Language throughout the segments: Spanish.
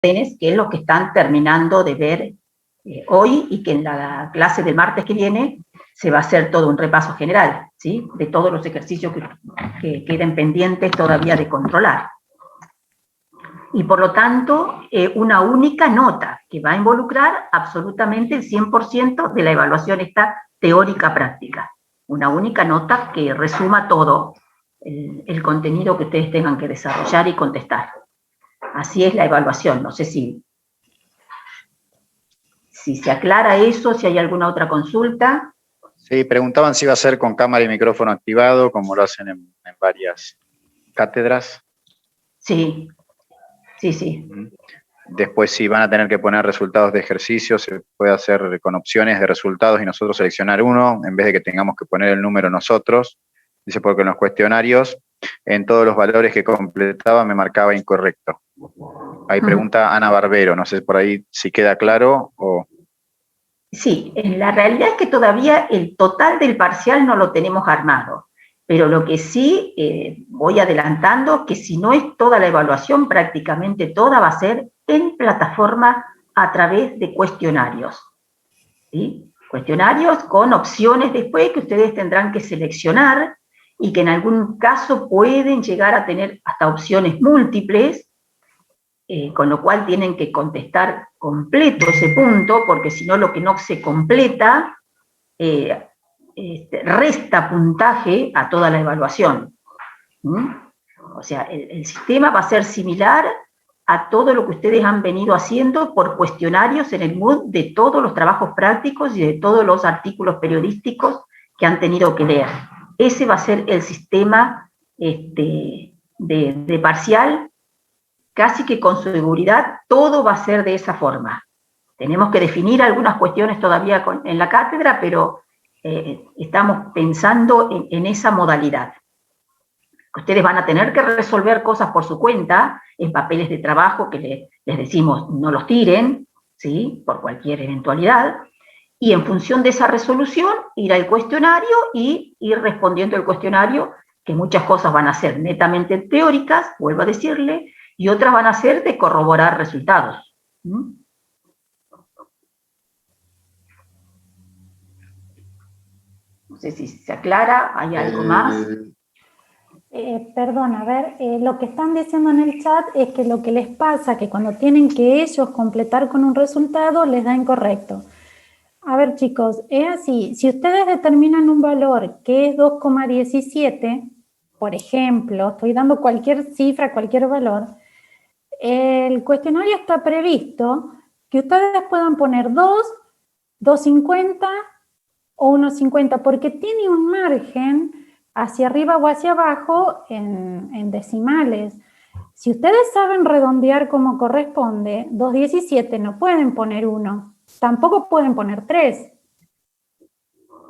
que es lo que están terminando de ver hoy, y que en la clase del martes que viene se va a hacer todo un repaso general, ¿sí?, de todos los ejercicios que queden pendientes todavía de controlar. Y por lo tanto, una única nota que va a involucrar absolutamente el 100% de la evaluación esta teórica práctica. Una única nota que resuma todo el contenido que ustedes tengan que desarrollar y contestar. Así es la evaluación. No sé si se aclara eso, si hay alguna otra consulta. Sí, preguntaban si iba a ser con cámara y micrófono activado, como lo hacen en varias cátedras. Sí, sí, sí. Después, si van a tener que poner resultados de ejercicio, se puede hacer con opciones de resultados y nosotros seleccionar uno, en vez de que tengamos que poner el número nosotros. Dice, porque en los cuestionarios, en todos los valores que completaba, me marcaba incorrecto. Ahí pregunta Ana Barbero, no sé por ahí si queda claro o... Sí, la realidad es que todavía el total del parcial no lo tenemos armado, pero lo que sí voy adelantando, que si no es toda la evaluación, prácticamente toda va a ser en plataforma a través de cuestionarios, ¿sí? Cuestionarios con opciones después que ustedes tendrán que seleccionar y que en algún caso pueden llegar a tener hasta opciones múltiples, con lo cual tienen que contestar completo ese punto, porque si no lo que no se completa resta puntaje a toda la evaluación. O sea, el sistema va a ser similar a todo lo que ustedes han venido haciendo por cuestionarios en el MOOC de todos los trabajos prácticos y de todos los artículos periodísticos que han tenido que leer. Ese va a ser el sistema de parcial. Casi que con seguridad todo va a ser de esa forma. Tenemos que definir algunas cuestiones todavía en la cátedra, pero estamos pensando en esa modalidad. Ustedes van a tener que resolver cosas por su cuenta, en papeles de trabajo que les decimos no los tiren, ¿sí?, por cualquier eventualidad, y en función de esa resolución ir al cuestionario y ir respondiendo el cuestionario, que muchas cosas van a ser netamente teóricas, vuelvo a decirle, y otras van a ser de corroborar resultados. No sé si se aclara, ¿hay algo más? Perdón, a ver, lo que están diciendo en el chat es que lo que les pasa, que cuando tienen que ellos completar con un resultado, les da incorrecto. A ver, chicos, es así, si ustedes determinan un valor que es 2,17, por ejemplo, estoy dando cualquier cifra, cualquier valor, el cuestionario está previsto que ustedes puedan poner 2, 2,50 o 1,50, porque tiene un margen hacia arriba o hacia abajo en decimales. Si ustedes saben redondear como corresponde, 2,17 no pueden poner 1, tampoco pueden poner 3.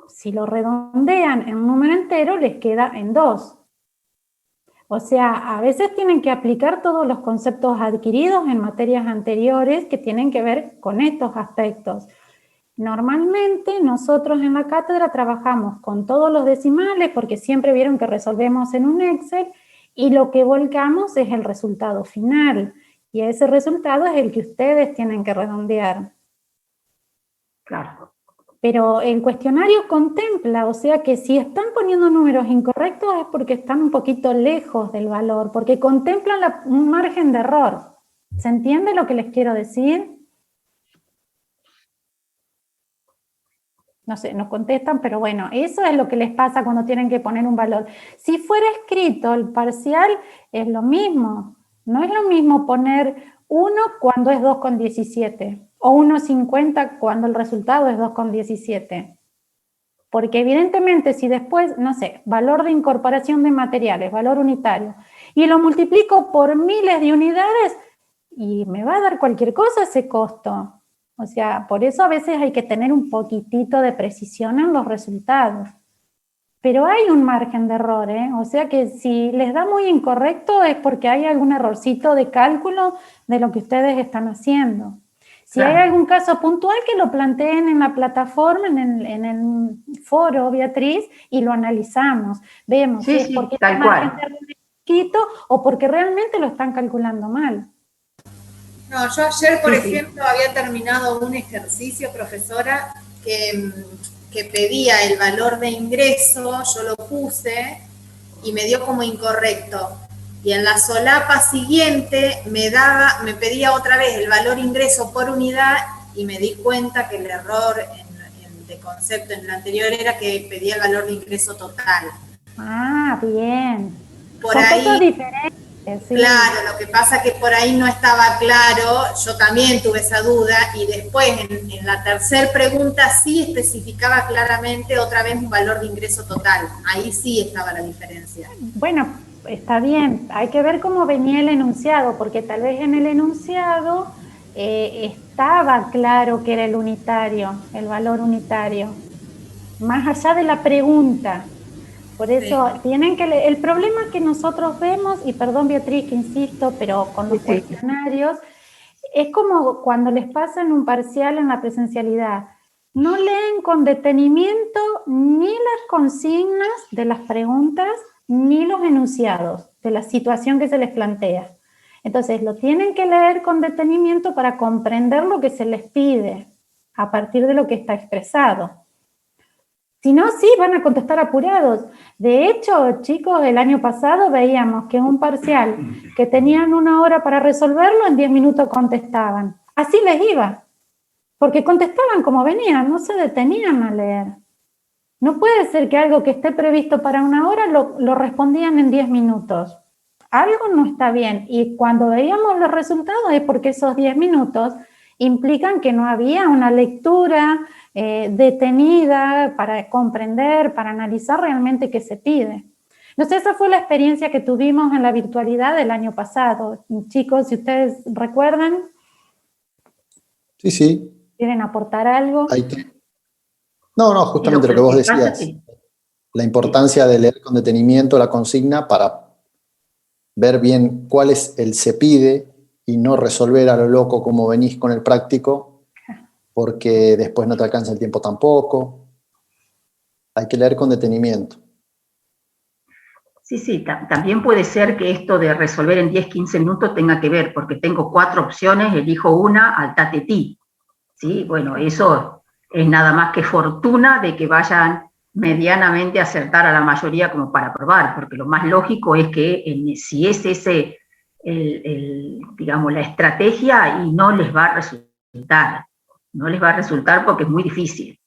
Si lo redondean en un número entero, les queda en 2. O sea, a veces tienen que aplicar todos los conceptos adquiridos en materias anteriores que tienen que ver con estos aspectos. Normalmente nosotros en la cátedra trabajamos con todos los decimales porque siempre vieron que resolvemos en un Excel y lo que volcamos es el resultado final y ese resultado es el que ustedes tienen que redondear. Claro. Pero el cuestionario contempla, o sea que si están poniendo números incorrectos es porque están un poquito lejos del valor, porque contemplan un margen de error. ¿Se entiende lo que les quiero decir? No sé, nos contestan, pero bueno, eso es lo que les pasa cuando tienen que poner un valor. Si fuera escrito el parcial, es lo mismo. No es lo mismo poner 1 cuando es 2,17 o 1,50 cuando el resultado es 2,17. Porque evidentemente si después, no sé, valor de incorporación de materiales, valor unitario, y lo multiplico por miles de unidades, y me va a dar cualquier cosa ese costo. O sea, por eso a veces hay que tener un poquitito de precisión en los resultados. Pero hay un margen de error, ¿eh? O sea que si les da muy incorrecto es porque hay algún errorcito de cálculo de lo que ustedes están haciendo. Si Claro. hay algún caso puntual, que lo planteen en la plataforma, en el foro, Beatriz, y lo analizamos. Vemos si es porque tal el margen cual. de error es chiquito o porque realmente lo están calculando mal. No, yo ayer, por Sí, ejemplo, había terminado un ejercicio, profesora, que pedía el valor de ingreso, yo lo puse y me dio como incorrecto. Y en la solapa siguiente me pedía otra vez el valor ingreso por unidad y me di cuenta que el error de concepto en el anterior era que pedía el valor de ingreso total. Ah, bien. Por Conceptos ahí, diferentes, sí. claro, lo que pasa es que por ahí no estaba claro, yo también tuve esa duda, y después en la tercera pregunta sí especificaba claramente otra vez un valor de ingreso total. Ahí sí estaba la diferencia. Bueno, está bien. Hay que ver cómo venía el enunciado, porque tal vez en el enunciado estaba claro que era el unitario, el valor unitario, más allá de la pregunta. Por eso Sí. tienen que leer. El problema que nosotros vemos, y perdón Beatriz que insisto, pero con los Sí. cuestionarios, es como cuando les pasan un parcial en la presencialidad. No leen con detenimiento ni las consignas de las preguntas, ni los enunciados de la situación que se les plantea. Entonces, lo tienen que leer con detenimiento para comprender lo que se les pide a partir de lo que está expresado. Si no, sí, van a contestar apurados. De hecho, chicos, el año pasado veíamos que un parcial que tenían 1 hora para resolverlo, en 10 minutos contestaban. Así les iba, porque contestaban como venían, no se detenían a leer. No puede ser que algo que esté previsto para 1 hora lo respondían en 10 minutos. Algo no está bien, y cuando veíamos los resultados es porque esos 10 minutos implican que no había una lectura detenida para comprender, para analizar realmente qué se pide. No sé, esa fue la experiencia que tuvimos en la virtualidad del año pasado. Chicos, si ustedes recuerdan. Sí, sí. ¿Quieren aportar algo? No, justamente lo que vos decías. Sí. La importancia de leer con detenimiento la consigna para ver bien cuál es el se pide y no resolver a lo loco como venís con el práctico, porque después no te alcanza el tiempo tampoco. Hay que leer con detenimiento. Sí, también puede ser que esto de resolver en 10, 15 minutos tenga que ver, porque tengo 4 opciones, elijo una al tatetí. ¿Sí? Bueno, eso es nada más que fortuna de que vayan medianamente a acertar a la mayoría como para probar, porque lo más lógico es que si es ese, digamos, la estrategia, y no les va a resultar porque es muy difícil.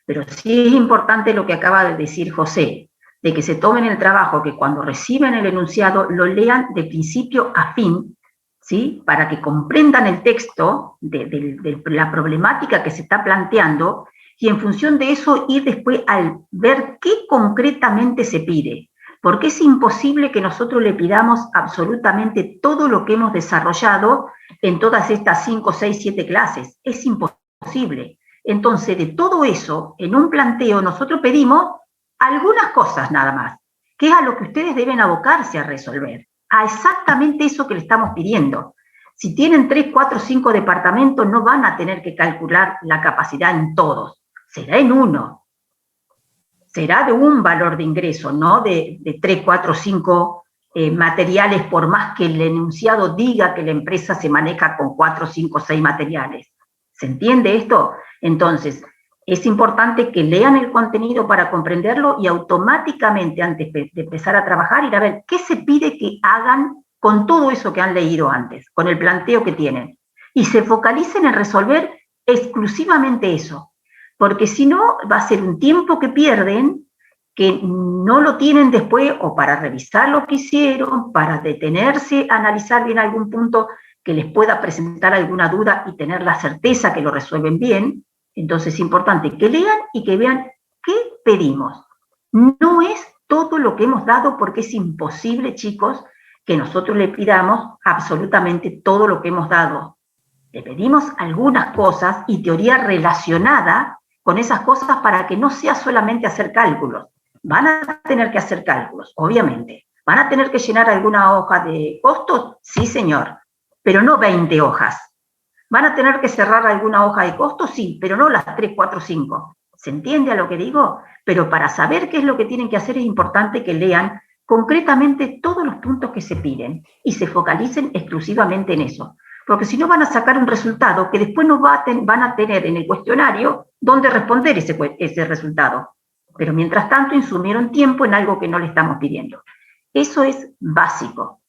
Pero sí es importante lo que acaba de decir José, de que se tomen el trabajo, que cuando reciben el enunciado lo lean de principio a fin, ¿sí? Para que comprendan el texto de la problemática que se está planteando, y en función de eso ir después al ver qué concretamente se pide, porque es imposible que nosotros le pidamos absolutamente todo lo que hemos desarrollado en todas estas 5, 6, 7 clases. Es imposible. Entonces, de todo eso, en un planteo nosotros pedimos algunas cosas nada más, que es a lo que ustedes deben abocarse a resolver, a exactamente eso que le estamos pidiendo. Si tienen 3, 4, 5 departamentos, no van a tener que calcular la capacidad en todos, será en uno. Será de un valor de ingreso, no de 3, 4, 5 materiales, por más que el enunciado diga que la empresa se maneja con 4, 5, 6 materiales. ¿Se entiende esto? Entonces, es importante que lean el contenido para comprenderlo, y automáticamente, antes de empezar a trabajar, ir a ver qué se pide que hagan con todo eso que han leído antes, con el planteo que tienen. Y se focalicen en resolver exclusivamente eso, porque si no, va a ser un tiempo que pierden, que no lo tienen después o para revisar lo que hicieron, para detenerse, analizar bien algún punto que les pueda presentar alguna duda y tener la certeza que lo resuelven bien. Entonces es importante que lean y que vean qué pedimos. No es todo lo que hemos dado, porque es imposible, chicos, que nosotros le pidamos absolutamente todo lo que hemos dado. Le pedimos algunas cosas y teoría relacionada con esas cosas, para que no sea solamente hacer cálculos. Van a tener que hacer cálculos, obviamente. ¿Van a tener que llenar alguna hoja de costos? Sí, señor, pero no 20 hojas. ¿Van a tener que cerrar alguna hoja de costos? Sí, pero no las 3, 4, 5. ¿Se entiende a lo que digo? Pero para saber qué es lo que tienen que hacer es importante que lean concretamente todos los puntos que se piden y se focalicen exclusivamente en eso. porque si no van a sacar un resultado que después no van a tener en el cuestionario dónde responder ese resultado. Pero mientras tanto insumieron tiempo en algo que no le estamos pidiendo. Eso es básico,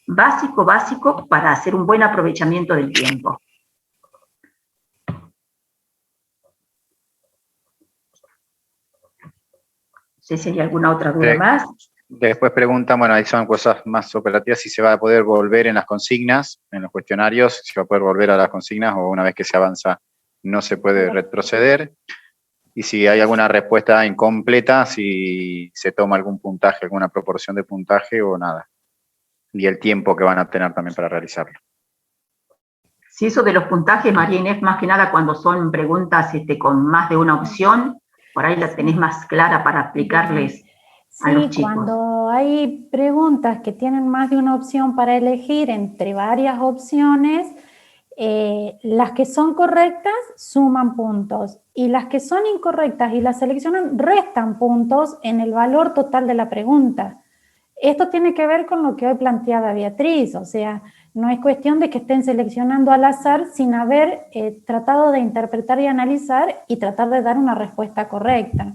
básico para hacer un buen aprovechamiento del tiempo. No sé si hay alguna otra duda más. Después preguntan, bueno, ahí son cosas más operativas, si se va a poder volver en las consignas, en los cuestionarios, si va a poder volver a las consignas o una vez que se avanza no se puede retroceder. Y si hay alguna respuesta incompleta, si se toma algún puntaje, alguna proporción de puntaje o nada. Y el tiempo que van a tener también para realizarlo. Si eso de los puntajes, María Inés, más que nada cuando son preguntas con más de una opción, por ahí la tenés más clara para explicarles a los chicos. Cuando hay preguntas que tienen más de una opción para elegir entre varias opciones, las que son correctas suman puntos y las que son incorrectas y las seleccionan restan puntos en el valor total de la pregunta. Esto tiene que ver con lo que hoy planteaba Beatriz, o sea, no es cuestión de que estén seleccionando al azar sin haber tratado de interpretar y analizar y tratar de dar una respuesta correcta.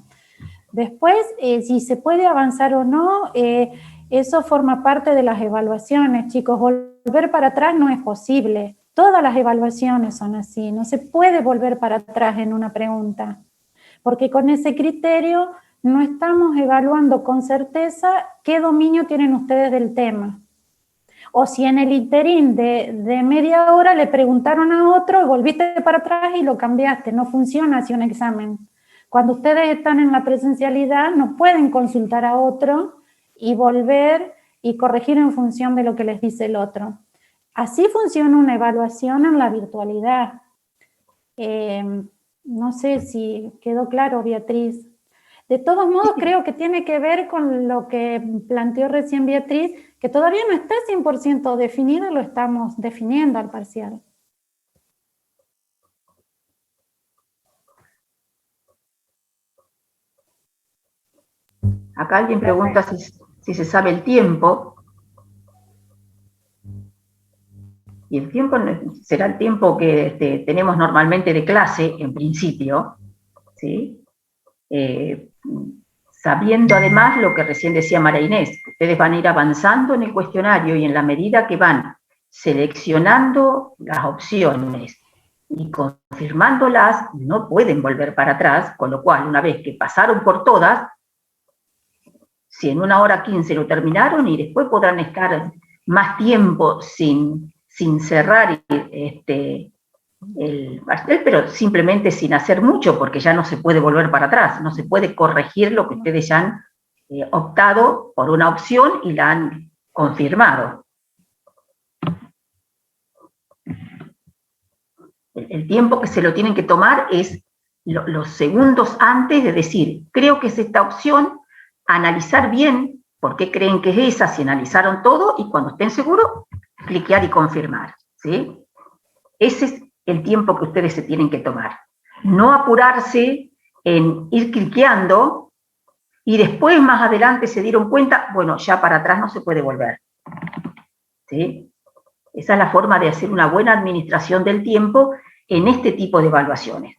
Después, si se puede avanzar o no, eso forma parte de las evaluaciones, chicos. Volver para atrás no es posible. Todas las evaluaciones son así. No se puede volver para atrás en una pregunta, porque con ese criterio no estamos evaluando con certeza qué dominio tienen ustedes del tema. O si en el interín de media hora le preguntaron a otro y volviste para atrás y lo cambiaste. No funciona así un examen. Cuando ustedes están en la presencialidad, no pueden consultar a otro y volver y corregir en función de lo que les dice el otro. Así funciona una evaluación en la virtualidad. No sé si quedó claro, Beatriz. De todos modos, creo que tiene que ver con lo que planteó recién Beatriz, que todavía no está 100% definido, lo estamos definiendo al parcial. Acá alguien pregunta si se sabe el tiempo. Y el tiempo será el tiempo que tenemos normalmente de clase, en principio, ¿sí? Sabiendo además lo que recién decía María Inés, que ustedes van a ir avanzando en el cuestionario y en la medida que van seleccionando las opciones y confirmándolas, no pueden volver para atrás, con lo cual, una vez que pasaron por todas, si en 1 hora 15 lo terminaron y después podrán estar más tiempo sin cerrar el pastel, pero simplemente sin hacer mucho, porque ya no se puede volver para atrás, no se puede corregir lo que ustedes ya han optado por una opción y la han confirmado. El tiempo que se lo tienen que tomar es los segundos antes de decir, creo que es esta opción, analizar bien por qué creen que es esa, si analizaron todo, y cuando estén seguros, cliquear y confirmar, ¿sí? Ese es el tiempo que ustedes se tienen que tomar. No apurarse en ir cliqueando y después más adelante se dieron cuenta, bueno, ya para atrás no se puede volver, ¿sí? Esa es la forma de hacer una buena administración del tiempo en este tipo de evaluaciones,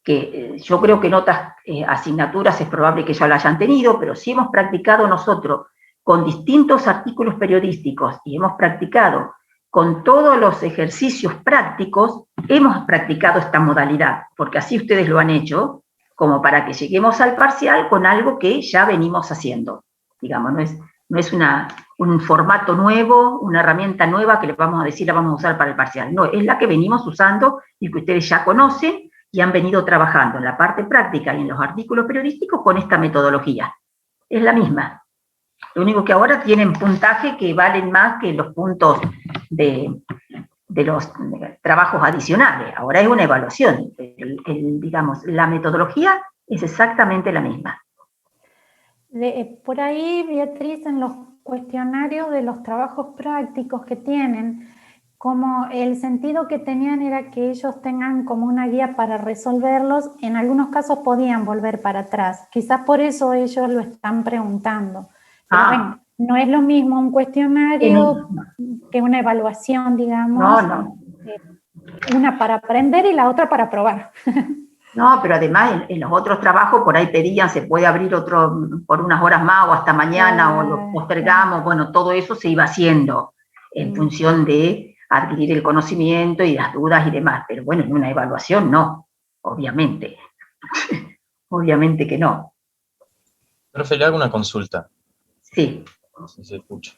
que yo creo que en otras asignaturas es probable que ya lo hayan tenido, pero si hemos practicado nosotros con distintos artículos periodísticos y hemos practicado con todos los ejercicios prácticos, hemos practicado esta modalidad, porque así ustedes lo han hecho, como para que lleguemos al parcial con algo que ya venimos haciendo. Digamos, no es un formato nuevo, una herramienta nueva que les vamos a decir la vamos a usar para el parcial. No, es la que venimos usando y que ustedes ya conocen y han venido trabajando en la parte práctica y en los artículos periodísticos con esta metodología. Es la misma. Lo único que ahora tienen puntaje que valen más que los puntos de los trabajos adicionales. Ahora es una evaluación. Digamos, la metodología es exactamente la misma. Por ahí, Beatriz, en los cuestionarios de los trabajos prácticos que tienen, como el sentido que tenían era que ellos tengan como una guía para resolverlos, en algunos casos podían volver para atrás. Quizás por eso ellos lo están preguntando. Pero bueno, no es lo mismo un cuestionario que una evaluación, digamos. No. Una para aprender y la otra para probar. No, pero además en los otros trabajos por ahí pedían, se puede abrir otro por unas horas más o hasta mañana o lo postergamos, bueno, todo eso se iba haciendo en función de adquirir el conocimiento y las dudas y demás, pero bueno, en una evaluación no, obviamente, obviamente que no. Profe, le hago una consulta. Sí. Si se escucha.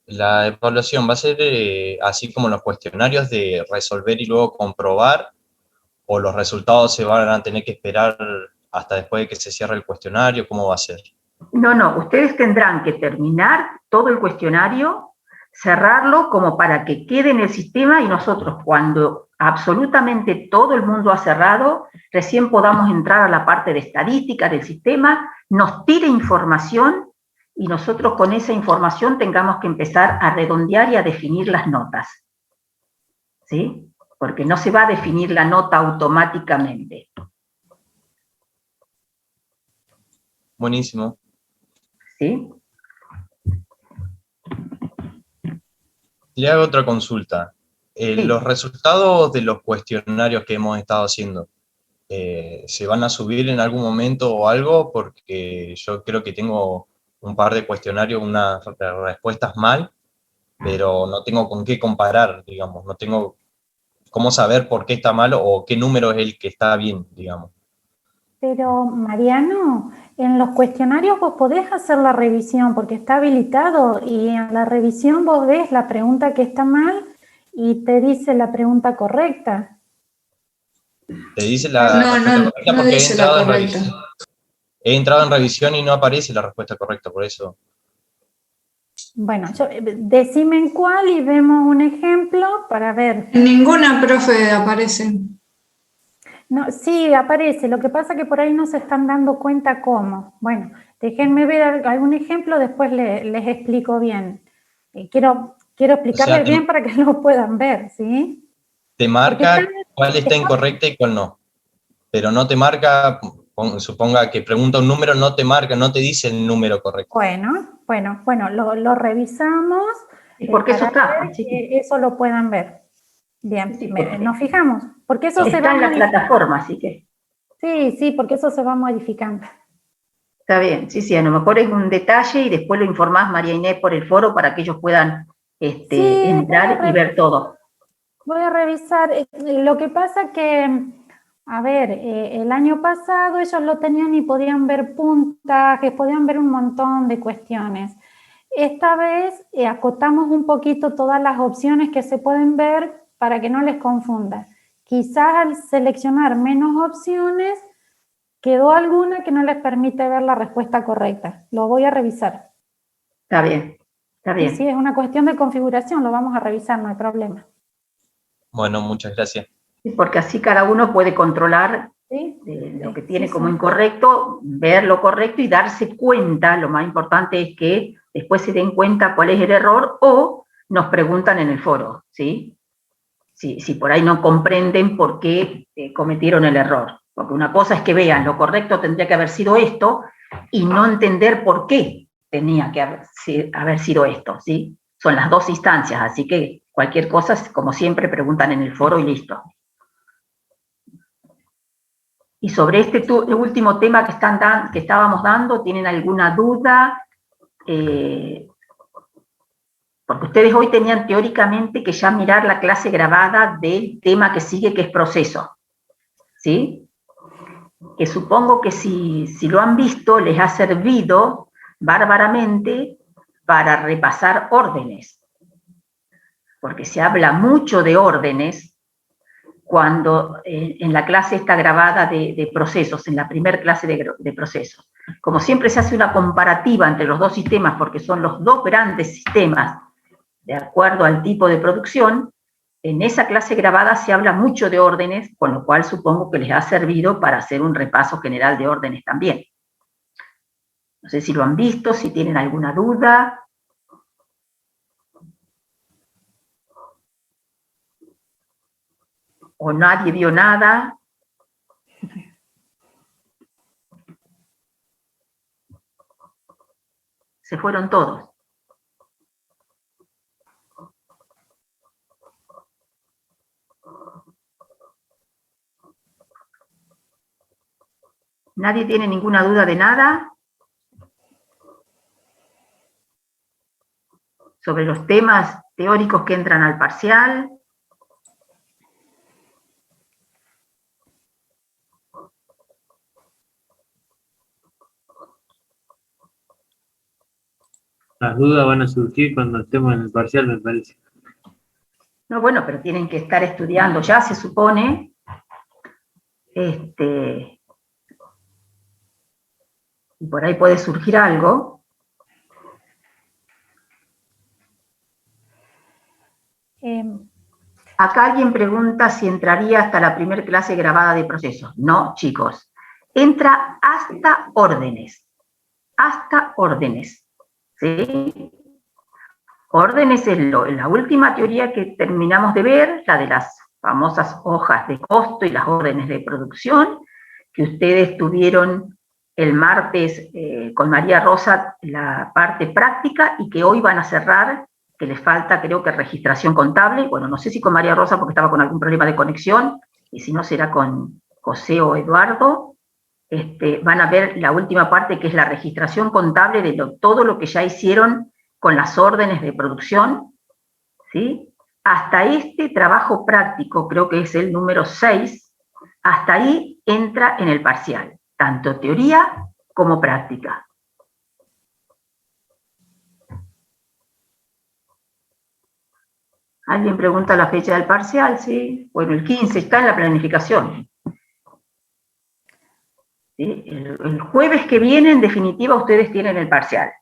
La evaluación va a ser así como los cuestionarios de resolver y luego comprobar, o los resultados se van a tener que esperar hasta después de que se cierre el cuestionario, ¿cómo va a ser? No, ustedes tendrán que terminar todo el cuestionario, cerrarlo como para que quede en el sistema y nosotros cuando absolutamente todo el mundo ha cerrado, recién podamos entrar a la parte de estadística del sistema, nos tire información y nosotros con esa información tengamos que empezar a redondear y a definir las notas. ¿Sí? Porque no se va a definir la nota automáticamente. Buenísimo. ¿Sí? Le hago otra consulta. Sí. Los resultados de los cuestionarios que hemos estado haciendo, ¿se van a subir en algún momento o algo? Porque yo creo que tengo un par de cuestionarios, unas respuestas mal, pero no tengo con qué comparar, digamos, no tengo cómo saber por qué está mal o qué número es el que está bien, digamos. Pero, Mariano, en los cuestionarios vos podés hacer la revisión porque está habilitado y en la revisión vos ves la pregunta que está mal y te dice la pregunta correcta. Te dice la respuesta correcta porque dice la correcta. He entrado en revisión y no aparece la respuesta correcta, por eso. Bueno, decime en cuál y vemos un ejemplo para ver. Ninguna, profe, aparece. No, sí, aparece. Lo que pasa es que por ahí no se están dando cuenta cómo. Bueno, déjenme ver algún ejemplo, después les explico bien. Quiero explicarles bien para que lo puedan ver, ¿sí? Te marca cuál está incorrecta y cuál no. Pero no te marca, suponga que pregunta un número, no te marca, no te dice el número correcto. Bueno, lo revisamos. Porque eso está. Ver que eso lo puedan ver. Bien, sí, nos fijamos. Porque eso se va en la plataforma, así que. Sí, porque eso se va modificando. Está bien, sí, a lo mejor es un detalle y después lo informás, María Inés, por el foro para que ellos puedan entrar y ver todo. Voy a revisar. Lo que pasa que, a ver, el año pasado ellos lo tenían y podían ver puntajes, podían ver un montón de cuestiones. Esta vez acotamos un poquito todas las opciones que se pueden ver para que no les confunda. Quizás al seleccionar menos opciones, quedó alguna que no les permite ver la respuesta correcta. Lo voy a revisar. Está bien, está bien. Sí, es una cuestión de configuración, lo vamos a revisar, no hay problema. Bueno, muchas gracias. Sí, porque así cada uno puede controlar lo que tiene como incorrecto, ver lo correcto y darse cuenta. Lo más importante es que después se den cuenta cuál es el error o nos preguntan en el foro, ¿sí? Si por ahí no comprenden por qué cometieron el error. Porque una cosa es que vean, lo correcto tendría que haber sido esto, y no entender por qué tenía que haber sido esto, ¿sí? Son las dos instancias, así que cualquier cosa, como siempre, preguntan en el foro y listo. Y sobre este último tema que estábamos dando, ¿tienen alguna duda? Porque ustedes hoy tenían teóricamente que ya mirar la clase grabada del tema que sigue, que es proceso, ¿sí? Que supongo que si lo han visto, les ha servido bárbaramente para repasar órdenes, porque se habla mucho de órdenes cuando en la clase está grabada de procesos, en la primera clase de procesos. Como siempre se hace una comparativa entre los dos sistemas, porque son los dos grandes sistemas de acuerdo al tipo de producción, en esa clase grabada se habla mucho de órdenes, con lo cual supongo que les ha servido para hacer un repaso general de órdenes también. No sé si lo han visto, si tienen alguna duda. O nadie vio nada. Se fueron todos. ¿Nadie tiene ninguna duda de nada? Sobre los temas teóricos que entran al parcial. Las dudas van a surgir cuando estemos en el parcial, me parece. No, bueno, pero tienen que estar estudiando ya, se supone. Y por ahí puede surgir algo. Acá alguien pregunta si entraría hasta la primera clase grabada de procesos. No, chicos. Entra hasta órdenes. Hasta órdenes. ¿Sí? Órdenes es la última teoría que terminamos de ver, la de las famosas hojas de costo y las órdenes de producción, que ustedes tuvieron el martes con María Rosa la parte práctica y que hoy van a cerrar, que les falta creo que registración contable. Bueno, no sé si con María Rosa porque estaba con algún problema de conexión, y si no será con José o Eduardo. Van a ver la última parte que es la registración contable de todo lo que ya hicieron con las órdenes de producción, ¿sí? Hasta este trabajo práctico, creo que es el número 6, hasta ahí entra en el parcial, tanto teoría como práctica. ¿Alguien pregunta la fecha del parcial? Sí. Bueno, el 15 está en la planificación. ¿Sí? El jueves que viene, en definitiva, ustedes tienen el parcial.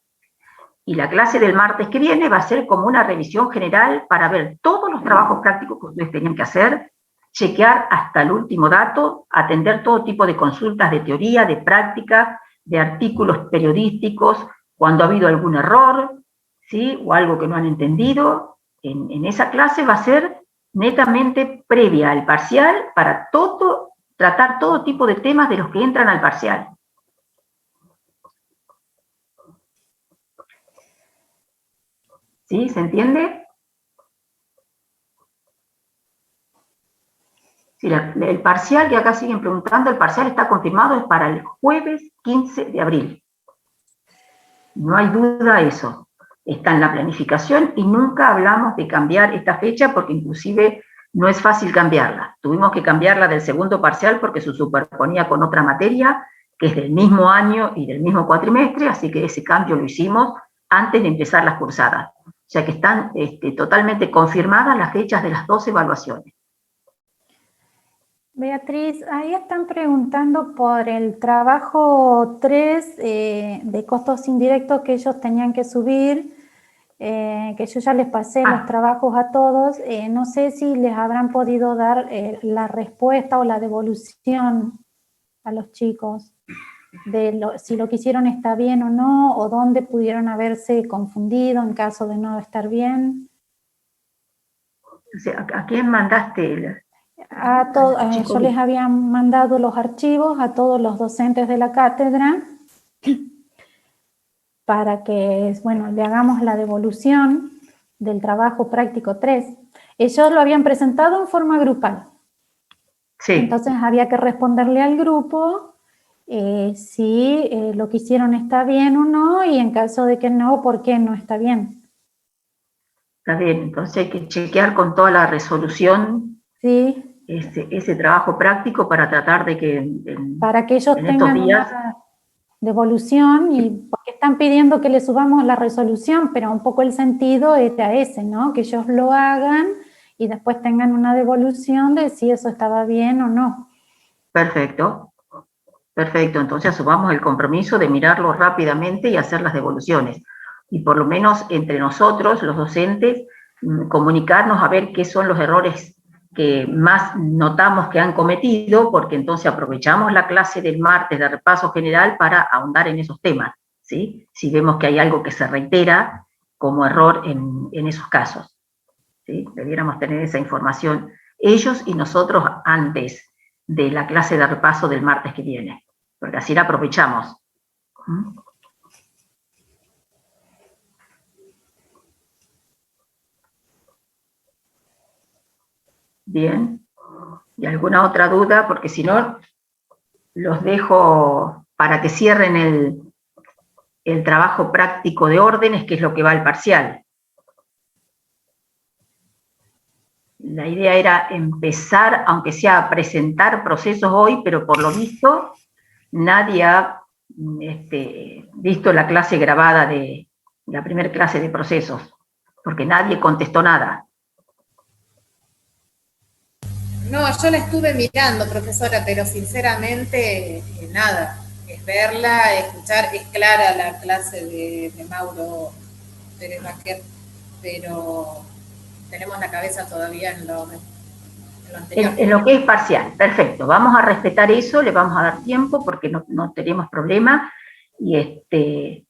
Y la clase del martes que viene va a ser como una revisión general para ver todos los trabajos prácticos que ustedes tenían que hacer, chequear hasta el último dato, atender todo tipo de consultas de teoría, de práctica, de artículos periodísticos, cuando ha habido algún error, ¿sí? O algo que no han entendido. En esa clase va a ser netamente previa al parcial para tratar todo tipo de temas de los que entran al parcial. ¿Sí? ¿Se entiende? Sí, el parcial, que acá siguen preguntando, el parcial está confirmado, es para el jueves 15 de abril. No hay duda eso. Está en la planificación y nunca hablamos de cambiar esta fecha porque inclusive no es fácil cambiarla. Tuvimos que cambiarla del segundo parcial porque se superponía con otra materia que es del mismo año y del mismo cuatrimestre, así que ese cambio lo hicimos antes de empezar las cursadas. O sea que están totalmente confirmadas las fechas de las 2 evaluaciones. Beatriz, ahí están preguntando por el trabajo 3 de costos indirectos que ellos tenían que subir, que yo ya les pasé los trabajos a todos. No sé si les habrán podido dar la respuesta o la devolución a los chicos de si lo que hicieron está bien o no, o dónde pudieron haberse confundido en caso de no estar bien. O sea, ¿a quién mandaste? Yo les había mandado los archivos a todos los docentes de la cátedra para que, bueno, le hagamos la devolución del trabajo práctico 3. Ellos lo habían presentado en forma grupal. Sí. Entonces había que responderle al grupo si lo que hicieron está bien o no, y en caso de que no, ¿por qué no está bien? Está bien, entonces hay que chequear con toda la resolución. Sí. Ese trabajo práctico para tratar de que para que ellos tengan una devolución, y porque están pidiendo que le subamos la resolución, pero un poco el sentido era ese, ¿no? Que ellos lo hagan y después tengan una devolución de si eso estaba bien o no. Perfecto, perfecto. Entonces asumamos el compromiso de mirarlo rápidamente y hacer las devoluciones. Y por lo menos entre nosotros, los docentes, comunicarnos a ver qué son los errores que más notamos que han cometido, porque entonces aprovechamos la clase del martes de repaso general para ahondar en esos temas, ¿sí? Si vemos que hay algo que se reitera como error en esos casos, ¿sí? Debiéramos tener esa información ellos y nosotros antes de la clase de repaso del martes que viene, porque así la aprovechamos. Bien. ¿Y alguna otra duda? Porque si no, los dejo para que cierren el trabajo práctico de órdenes, que es lo que va al parcial. La idea era empezar, aunque sea a presentar procesos hoy, pero por lo visto nadie ha visto la clase grabada de la primera clase de procesos, porque nadie contestó nada. No, yo la estuve mirando, profesora, pero sinceramente nada. Es verla, escuchar, es clara la clase de Mauro Pérez Baquer, pero tenemos la cabeza todavía en lo anterior. En lo que es parcial, perfecto. Vamos a respetar eso, le vamos a dar tiempo porque no tenemos problema, y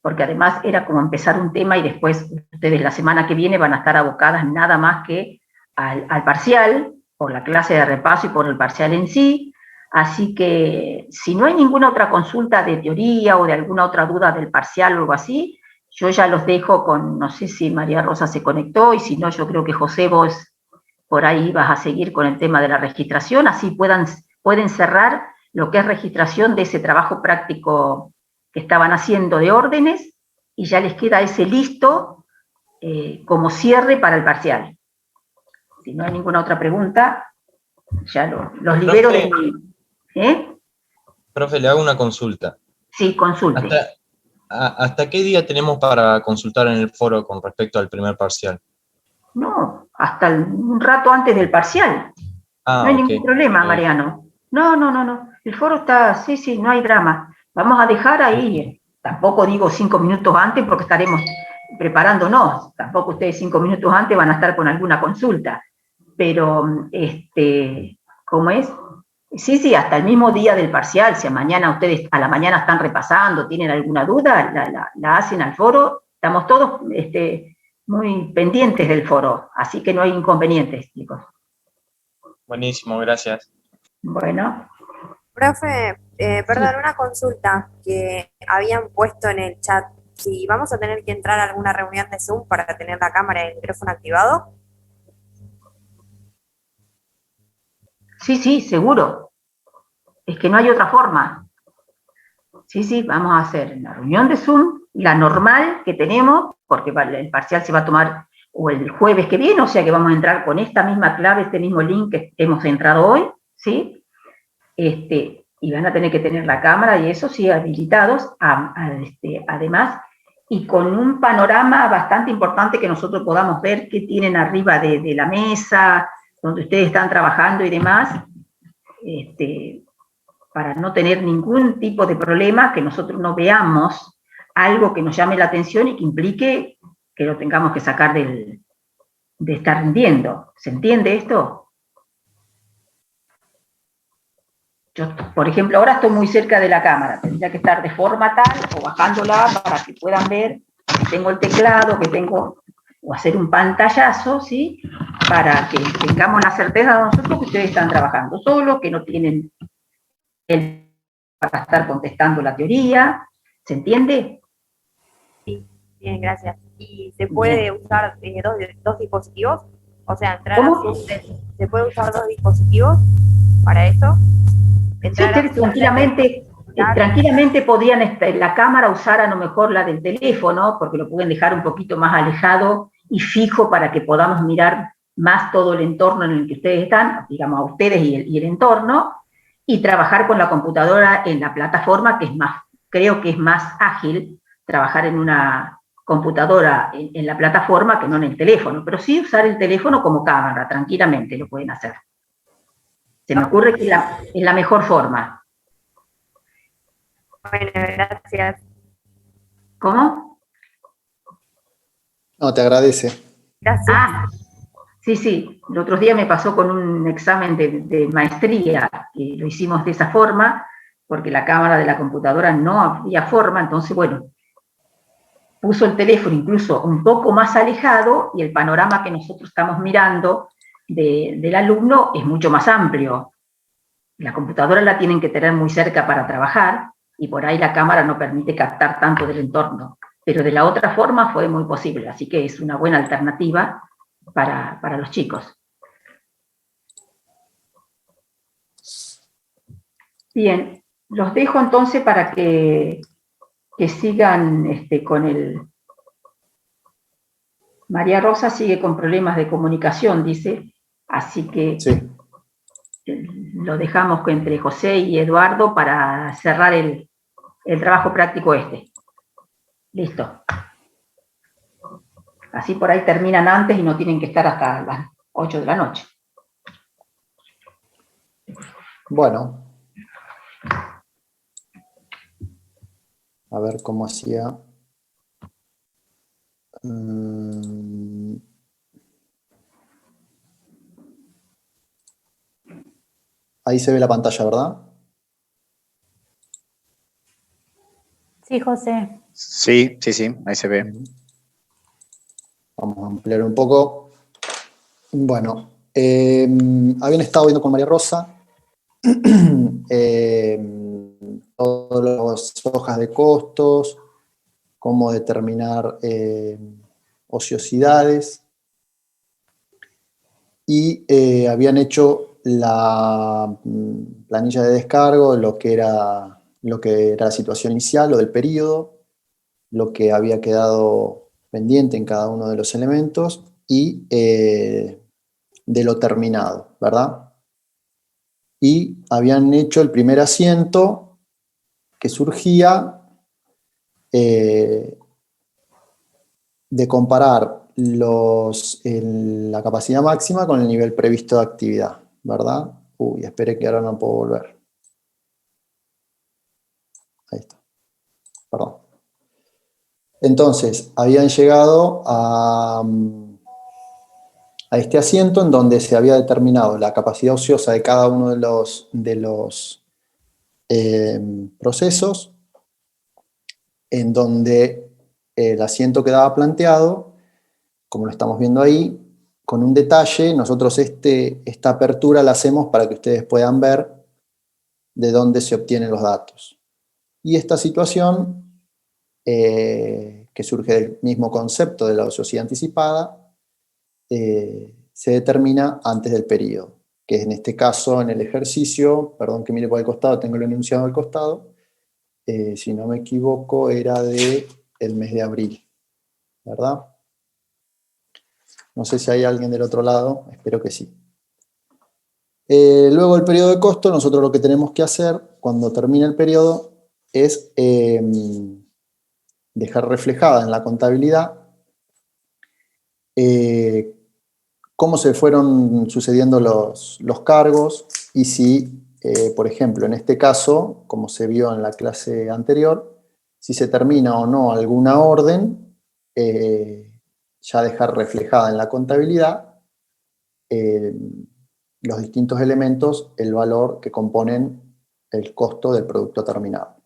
porque además era como empezar un tema y después ustedes la semana que viene van a estar abocadas nada más que al parcial, por la clase de repaso y por el parcial en sí. Así que si no hay ninguna otra consulta de teoría o de alguna otra duda del parcial o algo así, yo ya los dejo con, no sé si María Rosa se conectó, y si no, yo creo que José, vos por ahí vas a seguir con el tema de la registración, así pueden cerrar lo que es registración de ese trabajo práctico que estaban haciendo de órdenes, y ya les queda ese listo como cierre para el parcial. Si no hay ninguna otra pregunta, ya los libero de mi... Profe, le hago una consulta. Sí, consulte. ¿Hasta qué día tenemos para consultar en el foro con respecto al primer parcial? No, hasta un rato antes del parcial. No hay ningún problema, Mariano. No. El foro está, sí, no hay drama. Vamos a dejar ahí, tampoco digo 5 minutos antes porque estaremos preparándonos. Tampoco ustedes 5 minutos antes van a estar con alguna consulta. Pero, ¿cómo es? Sí, hasta el mismo día del parcial. Si mañana ustedes a la mañana están repasando, tienen alguna duda, la hacen al foro. Estamos todos muy pendientes del foro, así que no hay inconvenientes, chicos. Buenísimo, gracias. Bueno. Profe, perdón, una consulta que habían puesto en el chat. Si vamos a tener que entrar a alguna reunión de Zoom para tener la cámara y el micrófono activado. Sí, seguro. Es que no hay otra forma. Sí, vamos a hacer la reunión de Zoom, la normal que tenemos, porque el parcial se va a tomar o el jueves que viene, o sea que vamos a entrar con esta misma clave, este mismo link que hemos entrado hoy, ¿sí? Y van a tener que tener la cámara y eso sí, habilitados, además, y con un panorama bastante importante que nosotros podamos ver qué tienen arriba de la mesa, donde ustedes están trabajando y demás, para no tener ningún tipo de problema, que nosotros no veamos algo que nos llame la atención y que implique que lo tengamos que sacar de estar rindiendo. ¿Se entiende esto? Yo, por ejemplo, ahora estoy muy cerca de la cámara, tendría que estar de forma tal o bajándola para que puedan ver que tengo el teclado, que tengo, o hacer un pantallazo, ¿sí? Para que tengamos la certeza de nosotros que ustedes están trabajando solo, que no tienen para estar contestando la teoría. ¿Se entiende? Sí, bien, gracias. ¿Y se puede usar dos dispositivos? O sea, entrar ¿Cómo? a Zoom, ¿se puede usar 2 dispositivos para eso? Sí, ustedes tranquilamente podrían, en la cámara usar a lo mejor la del teléfono, porque lo pueden dejar un poquito más alejado y fijo para que podamos mirar más todo el entorno en el que ustedes están, digamos a ustedes y el entorno, y trabajar con la computadora en la plataforma, que es más, creo que es más ágil trabajar en una computadora en la plataforma que no en el teléfono, pero sí usar el teléfono como cámara, tranquilamente lo pueden hacer. Se me ocurre que es la mejor forma. Bueno, gracias. ¿Cómo? No, te agradece. Gracias. Sí. El otro día me pasó con un examen de maestría, que lo hicimos de esa forma, porque la cámara de la computadora no había forma, entonces, bueno, puso el teléfono incluso un poco más alejado y el panorama que nosotros estamos mirando del alumno es mucho más amplio. La computadora la tienen que tener muy cerca para trabajar y por ahí la cámara no permite captar tanto del entorno. Pero de la otra forma fue muy posible, así que es una buena alternativa para los chicos. Bien, Los dejo entonces para que sigan con el... María Rosa sigue con problemas de comunicación, dice, así que Sí. lo dejamos entre José y Eduardo para cerrar el trabajo práctico este. Listo. Así por ahí terminan antes y no tienen que estar hasta las 8 de la noche. Bueno. A ver cómo hacía. Ahí se ve la pantalla, ¿verdad? Sí, José. Sí, ahí se ve. Vamos a ampliar un poco. Bueno, habían estado viendo con María Rosa todas las hojas de costos, cómo determinar ociosidades, y habían hecho la planilla de descargo, lo que era la situación inicial, lo del periodo, lo que había quedado pendiente en cada uno de los elementos y de lo terminado, ¿verdad? Y habían hecho el primer asiento que surgía de comparar la capacidad máxima con el nivel previsto de actividad, ¿verdad? Uy, espere que ahora no puedo volver. Ahí está. Perdón. Entonces, habían llegado a este asiento en donde se había determinado la capacidad ociosa de cada uno de los procesos, en donde el asiento quedaba planteado, como lo estamos viendo ahí, con un detalle. Nosotros esta apertura la hacemos para que ustedes puedan ver de dónde se obtienen los datos. Y esta situación, que surge del mismo concepto de la ociosidad anticipada, se determina antes del periodo, que es en este caso, en el ejercicio, perdón que mire por el costado, tengo el enunciado al costado, si no me equivoco, era del mes de abril, ¿verdad? No sé si hay alguien del otro lado, espero que sí. Luego el periodo de costo, nosotros lo que tenemos que hacer cuando termina el periodo es dejar reflejada en la contabilidad cómo se fueron sucediendo los cargos y si, por ejemplo, en este caso, como se vio en la clase anterior, si se termina o no alguna orden, ya dejar reflejada en la contabilidad los distintos elementos, el valor que componen el costo del producto terminado.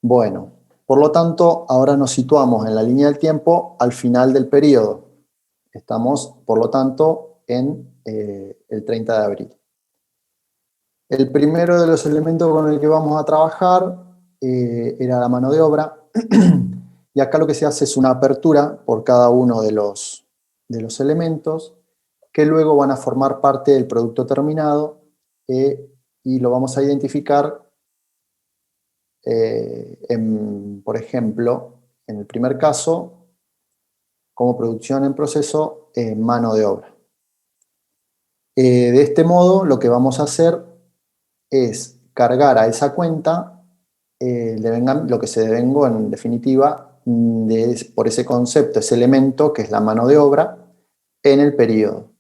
Bueno, por lo tanto, ahora nos situamos en la línea del tiempo al final del periodo. Estamos, por lo tanto, en el 30 de abril. El primero de los elementos con el que vamos a trabajar era la mano de obra. Y acá lo que se hace es una apertura por cada uno de los elementos que luego van a formar parte del producto terminado y lo vamos a identificar, por ejemplo, en el primer caso, como producción en proceso, mano de obra. De este modo, lo que vamos a hacer es cargar a esa cuenta lo que se devengó en definitiva por ese concepto, ese elemento que es la mano de obra en el periodo.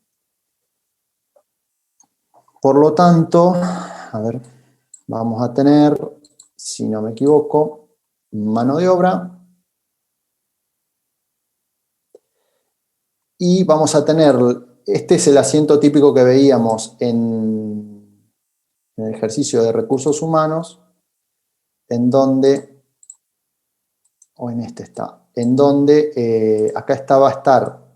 Por lo tanto, a ver, vamos a tener, si no me equivoco, mano de obra. Y vamos a tener, este es el asiento típico que veíamos en el ejercicio de recursos humanos, en donde, o en este está, en donde acá va a estar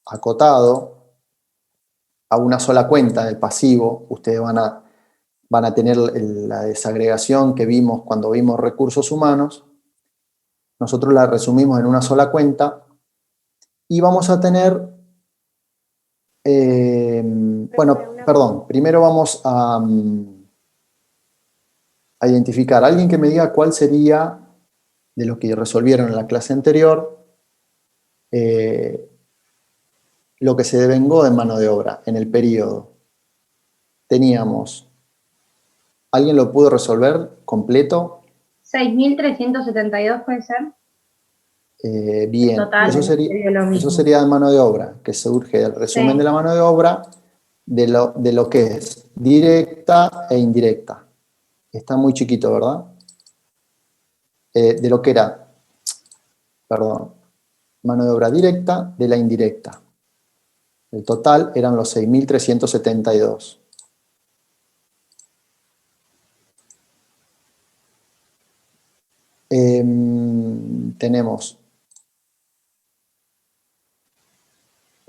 acotado a una sola cuenta del pasivo. Ustedes van a tener la desagregación que vimos cuando vimos recursos humanos. Nosotros la resumimos en una sola cuenta y vamos a tener Bueno, perdón, primero vamos a identificar a alguien que me diga cuál sería, de lo que resolvieron en la clase anterior, lo que se devengó de mano de obra en el periodo. Teníamos, ¿alguien lo pudo resolver completo? 6.372 puede ser. Bien, Total, eso sería lo mismo. sería de mano de obra, que surge del resumen Sí. de la mano de obra de lo que es directa e indirecta. Está muy chiquito, ¿verdad? De lo que era, perdón, mano de obra directa de la indirecta. El total eran los 6.372. Tenemos.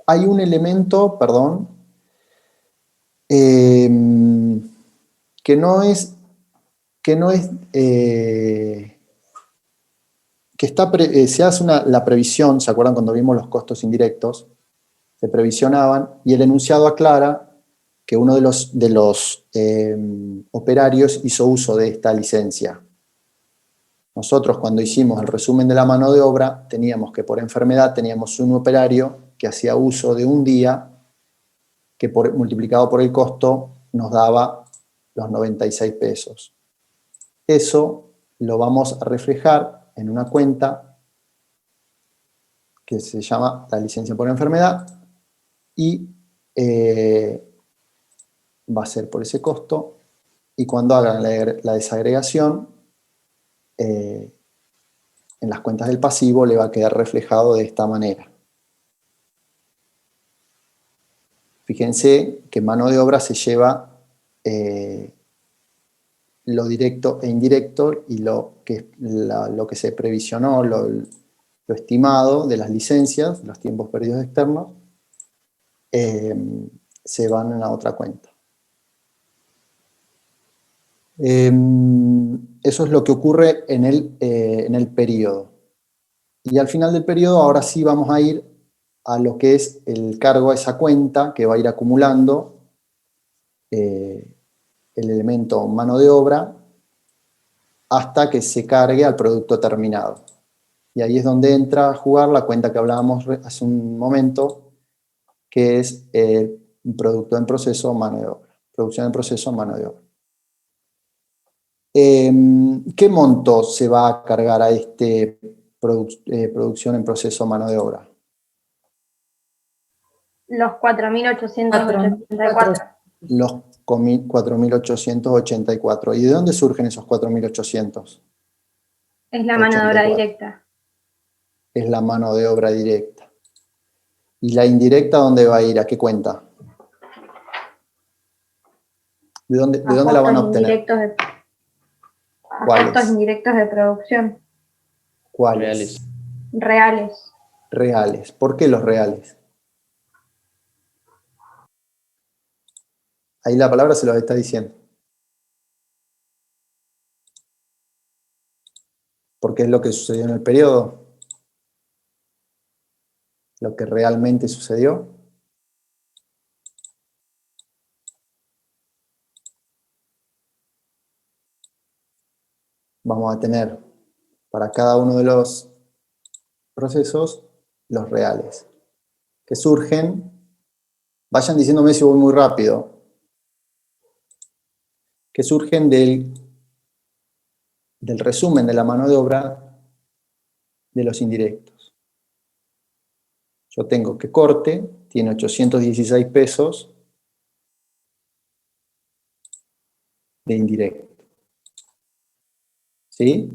Hay un elemento, perdón, que se hace la previsión, ¿se acuerdan cuando vimos los costos indirectos? Se previsionaban y el enunciado aclara que uno de los operarios hizo uso de esta licencia. Nosotros cuando hicimos el resumen de la mano de obra teníamos que por enfermedad teníamos un operario que hacía uso de un día que multiplicado por el costo nos daba los 96 pesos. Eso lo vamos a reflejar en una cuenta que se llama la licencia por enfermedad y va a ser por ese costo y cuando hagan la desagregación en las cuentas del pasivo le va a quedar reflejado de esta manera. Fíjense que mano de obra se lleva lo directo e indirecto y lo que se previsionó, lo estimado de las licencias, los tiempos perdidos externos, se van en la otra cuenta. Eso es lo que ocurre en el periodo. Y al final del periodo, ahora sí vamos a ir a lo que es el cargo a esa cuenta que va a ir acumulando el elemento mano de obra hasta que se cargue al producto terminado. Y ahí es donde entra a jugar la cuenta que hablábamos hace un momento, que es un producto en proceso, mano de obra. Producción en proceso, mano de obra. ¿Qué monto se va a cargar a este producción en proceso, mano de obra? Los 4.884. Los 4.884. ¿Y de dónde surgen esos 4.800? Es la mano de obra directa. Es la mano de obra directa. ¿Y la indirecta dónde va a ir? ¿A qué cuenta? ¿De dónde la van a obtener? Costos indirectos de producción. ¿Cuáles? Reales. Reales. ¿Por qué los reales? Ahí la palabra se los está diciendo. Porque es lo que sucedió en el periodo. Lo que realmente sucedió. Vamos a tener para cada uno de los procesos los reales. Que surgen, vayan diciéndome si voy muy rápido, que surgen del resumen de la mano de obra de los indirectos. Yo tengo que corte, tiene 816 pesos de indirecto. ¿Sí?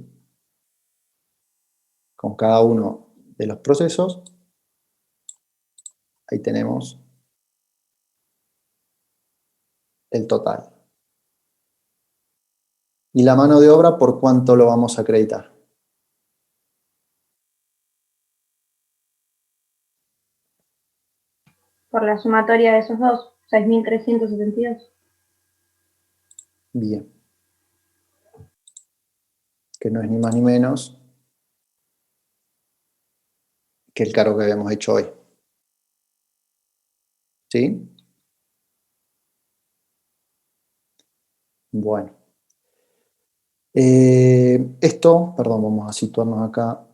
Con cada uno de los procesos, ahí tenemos el total. ¿Y la mano de obra por cuánto lo vamos a acreditar? Por la sumatoria de esos dos, 6.372. Bien. Que no es ni más ni menos que el cargo que habíamos hecho hoy. ¿Sí? Bueno. Perdón, vamos a situarnos acá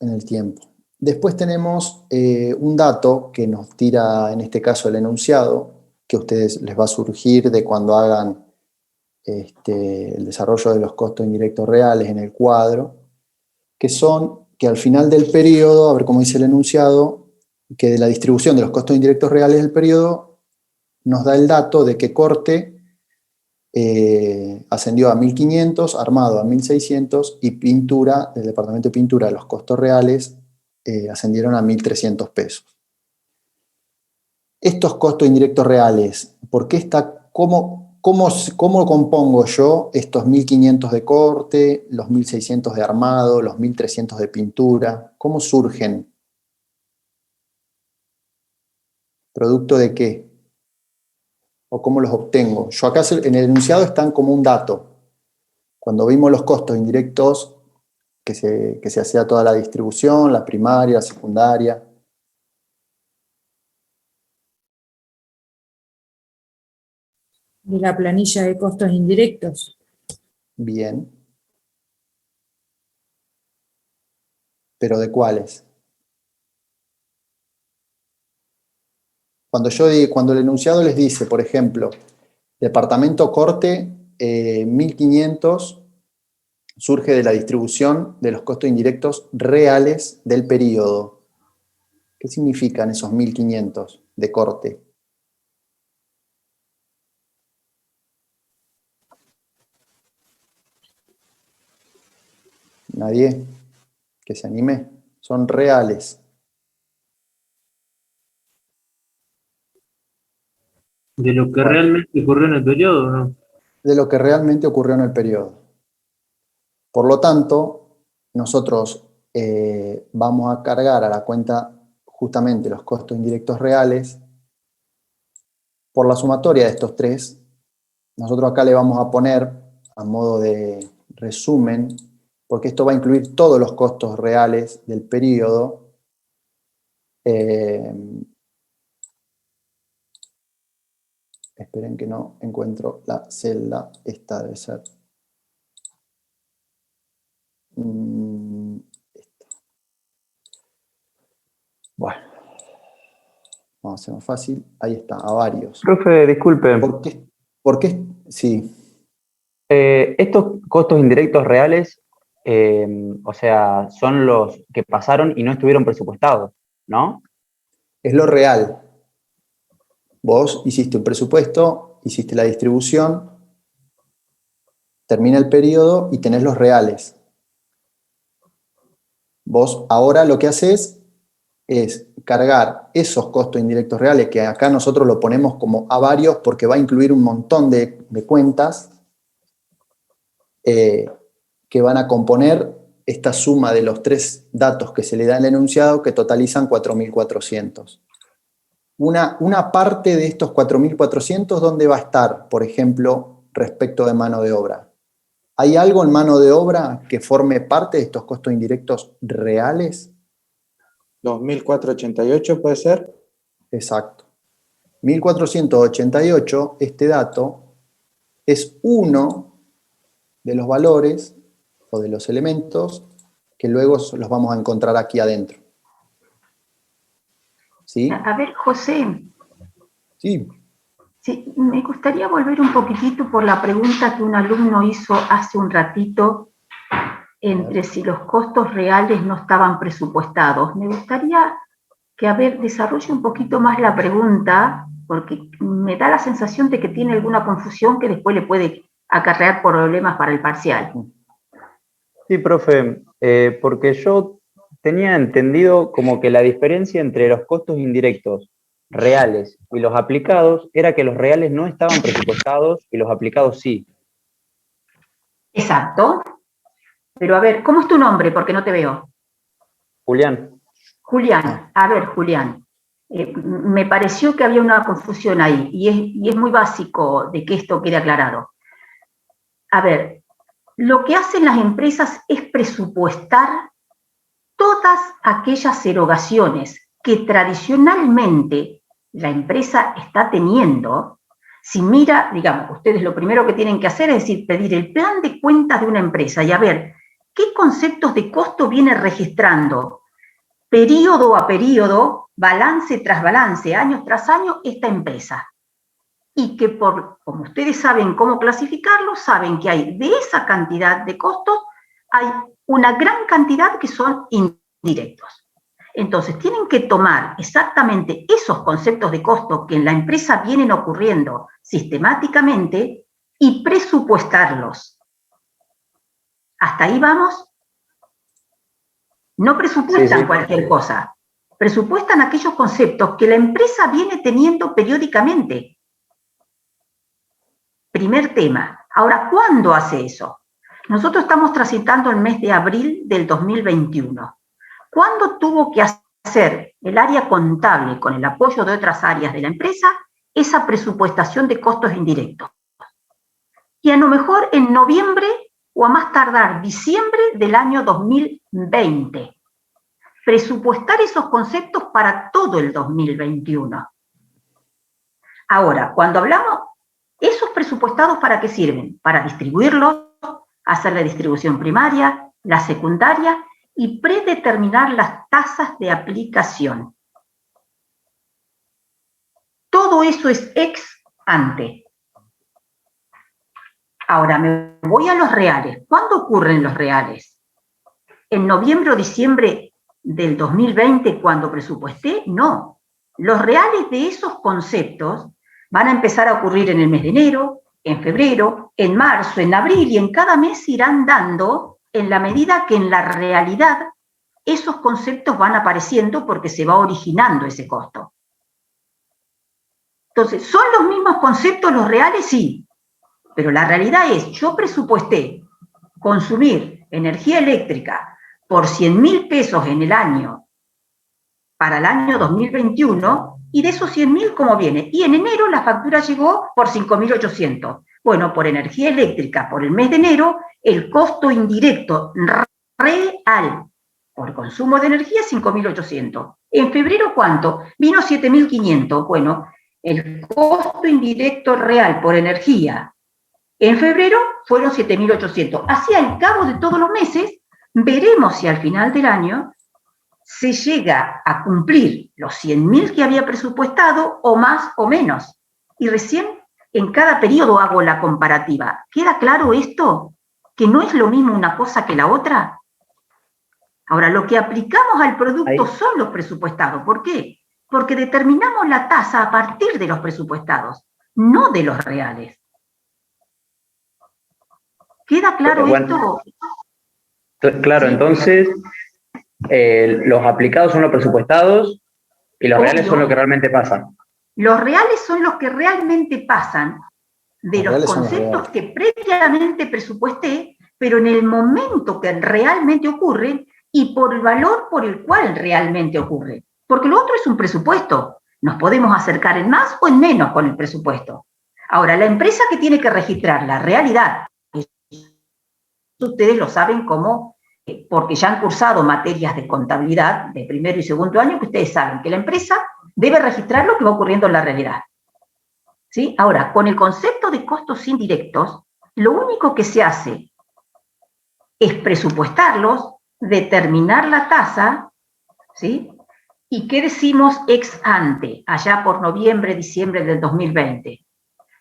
en el tiempo. Después tenemos un dato que nos tira, en este caso, el enunciado, que a ustedes les va a surgir de cuando hagan el desarrollo de los costos indirectos reales en el cuadro, que son que al final del periodo, a ver cómo dice el enunciado, que de la distribución de los costos indirectos reales del periodo nos da el dato de que corte ascendió a 1.500, armado a 1.600 y pintura, del departamento de pintura, los costos reales ascendieron a 1.300 pesos. Estos costos indirectos reales, ¿por qué está, cómo compongo yo estos 1.500 de corte, los 1.600 de armado, los 1.300 de pintura? ¿Cómo surgen? ¿Producto de qué? ¿O cómo los obtengo? Yo acá en el enunciado están como un dato. Cuando vimos los costos indirectos, que se hacía toda la distribución, la primaria, la secundaria. De la planilla de costos indirectos. Bien. ¿Pero de cuáles? Cuando el enunciado les dice, por ejemplo, departamento corte 1.500 surge de la distribución de los costos indirectos reales del periodo. ¿Qué significan esos 1.500 de corte? ¿Nadie que se anime? Son reales. ¿De lo que realmente ocurrió en el periodo, no? De lo que realmente ocurrió en el periodo. Por lo tanto, nosotros vamos a cargar a la cuenta justamente los costos indirectos reales por la sumatoria de estos tres. Nosotros acá le vamos a poner, a modo de resumen, porque esto va a incluir todos los costos reales del periodo. Esperen que no encuentro la celda. Esta debe ser. Bueno. Vamos a hacer más fácil. Ahí está, a varios. Profe, disculpe. ¿Por qué? Sí. Estos costos indirectos reales, o sea, son los que pasaron y no estuvieron presupuestados, ¿no? Es lo real. Vos hiciste un presupuesto, hiciste la distribución, termina el periodo y tenés los reales. Vos ahora lo que haces es cargar esos costos indirectos reales, que acá nosotros lo ponemos como a varios porque va a incluir un montón de cuentas que van a componer esta suma de los tres datos que se le da al enunciado, que totalizan 4.400. Una parte de estos 4.400, ¿dónde va a estar, por ejemplo, respecto de mano de obra? ¿Hay algo en mano de obra que forme parte de estos costos indirectos reales? 2.488 puede ser. Exacto. 1.488, este dato, es uno de los valores o de los elementos que luego los vamos a encontrar aquí adentro. ¿Sí? A ver, José. Sí. Sí, me gustaría volver un poquitito por la pregunta que un alumno hizo hace un ratito entre si los costos reales no estaban presupuestados. Me gustaría que, desarrolle un poquito más la pregunta, porque me da la sensación de que tiene alguna confusión que después le puede acarrear problemas para el parcial. Sí, profe, porque yo tenía entendido como que la diferencia entre los costos indirectos reales y los aplicados era que los reales no estaban presupuestados y los aplicados sí. Exacto. Pero a ver, ¿cómo es tu nombre? Porque no te veo. Julián. Julián, a ver, Julián. Me pareció que había una confusión ahí y es muy básico de que esto quede aclarado. A ver, lo que hacen las empresas es presupuestar todas aquellas erogaciones que tradicionalmente la empresa está teniendo Si mira, digamos, ustedes lo primero que tienen que hacer es decir, pedir el plan de cuentas de una empresa y a ver qué conceptos de costo viene registrando periodo a periodo, balance tras balance, año tras año, esta empresa. Y que como ustedes saben cómo clasificarlo, saben que hay de esa cantidad de costos, hay una gran cantidad que son indirectos. Entonces, tienen que tomar exactamente esos conceptos de costo que en la empresa vienen ocurriendo sistemáticamente y presupuestarlos. ¿Hasta ahí vamos? No presupuestan cualquier cosa, presupuestan aquellos conceptos que la empresa viene teniendo periódicamente. Primer tema. Ahora, ¿cuándo hace eso? Nosotros estamos transitando el mes de abril del 2021. ¿Cuándo tuvo que hacer el área contable, con el apoyo de otras áreas de la empresa, esa presupuestación de costos indirectos? Y a lo mejor en noviembre o a más tardar diciembre del año 2020. Presupuestar esos conceptos para todo el 2021. Ahora, cuando hablamos, ¿esos presupuestados para qué sirven? Para distribuirlos, hacer la distribución primaria, la secundaria y predeterminar las tasas de aplicación. Todo eso es ex ante. Ahora me voy a los reales. ¿Cuándo ocurren los reales? ¿En noviembre o diciembre del 2020 cuando presupuesté? No. Los reales de esos conceptos van a empezar a ocurrir en el mes de enero, en febrero, en marzo, en abril y en cada mes irán dando en la medida que en la realidad esos conceptos van apareciendo porque se va originando ese costo. Entonces, ¿son los mismos conceptos los reales? Sí. Pero la realidad es, yo presupuesté consumir energía eléctrica por 100.000 pesos en el año para el año 2021 y de esos 100.000, ¿cómo viene? Y en enero la factura llegó por 5.800. Bueno, por energía eléctrica, por el mes de enero, el costo indirecto real por consumo de energía es 5.800. En febrero, ¿cuánto? Vino 7.500. Bueno, el costo indirecto real por energía en febrero fueron 7.800. Así al cabo de todos los meses, veremos si al final del año se llega a cumplir los 100.000 que había presupuestado o más o menos. Y recién en cada periodo hago la comparativa. ¿Queda claro esto? ¿Que no es lo mismo una cosa que la otra? Ahora, lo que aplicamos al producto son los presupuestados. ¿Por qué? Porque determinamos la tasa a partir de los presupuestados, no de los reales. ¿Queda claro esto? Claro, entonces, los aplicados son los presupuestados y los reales son lo que realmente pasan. Los reales son los que realmente pasan de los conceptos que previamente presupuesté, pero en el momento que realmente ocurren y por el valor por el cual realmente ocurre. Porque lo otro es un presupuesto. Nos podemos acercar en más o en menos con el presupuesto. Ahora, la empresa que tiene que registrar la realidad, ustedes lo saben como, porque ya han cursado materias de contabilidad de primero y segundo año, que ustedes saben que la empresa debe registrar lo que va ocurriendo en la realidad. ¿Sí? Ahora, con el concepto de costos indirectos, lo único que se hace es presupuestarlos, determinar la tasa, ¿sí? ¿Y qué decimos ex ante, allá por noviembre, diciembre del 2020?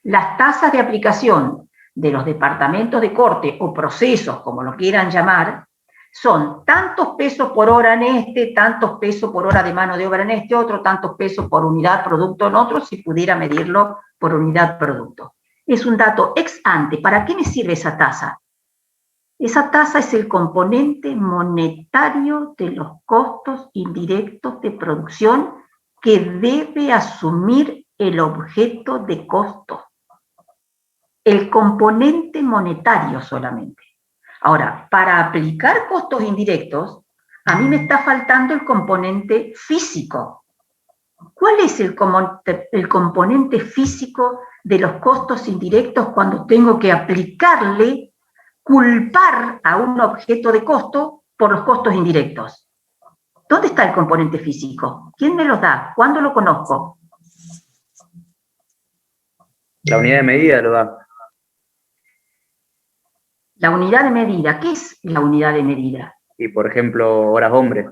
Las tasas de aplicación de los departamentos de corte o procesos, como lo quieran llamar, son tantos pesos por hora en este, tantos pesos por hora de mano de obra en este otro, tantos pesos por unidad producto en otro, si pudiera medirlo por unidad producto. Es un dato ex ante. ¿Para qué me sirve esa tasa? Esa tasa es el componente monetario de los costos indirectos de producción que debe asumir el objeto de costo. El componente monetario solamente. Ahora, para aplicar costos indirectos, a mí me está faltando el componente físico. ¿Cuál es el componente físico de los costos indirectos cuando tengo que aplicarle, culpar a un objeto de costo por los costos indirectos? ¿Dónde está el componente físico? ¿Quién me los da? ¿Cuándo lo conozco? La unidad de medida lo da. La unidad de medida, ¿qué es la unidad de medida? Y por ejemplo, horas hombres.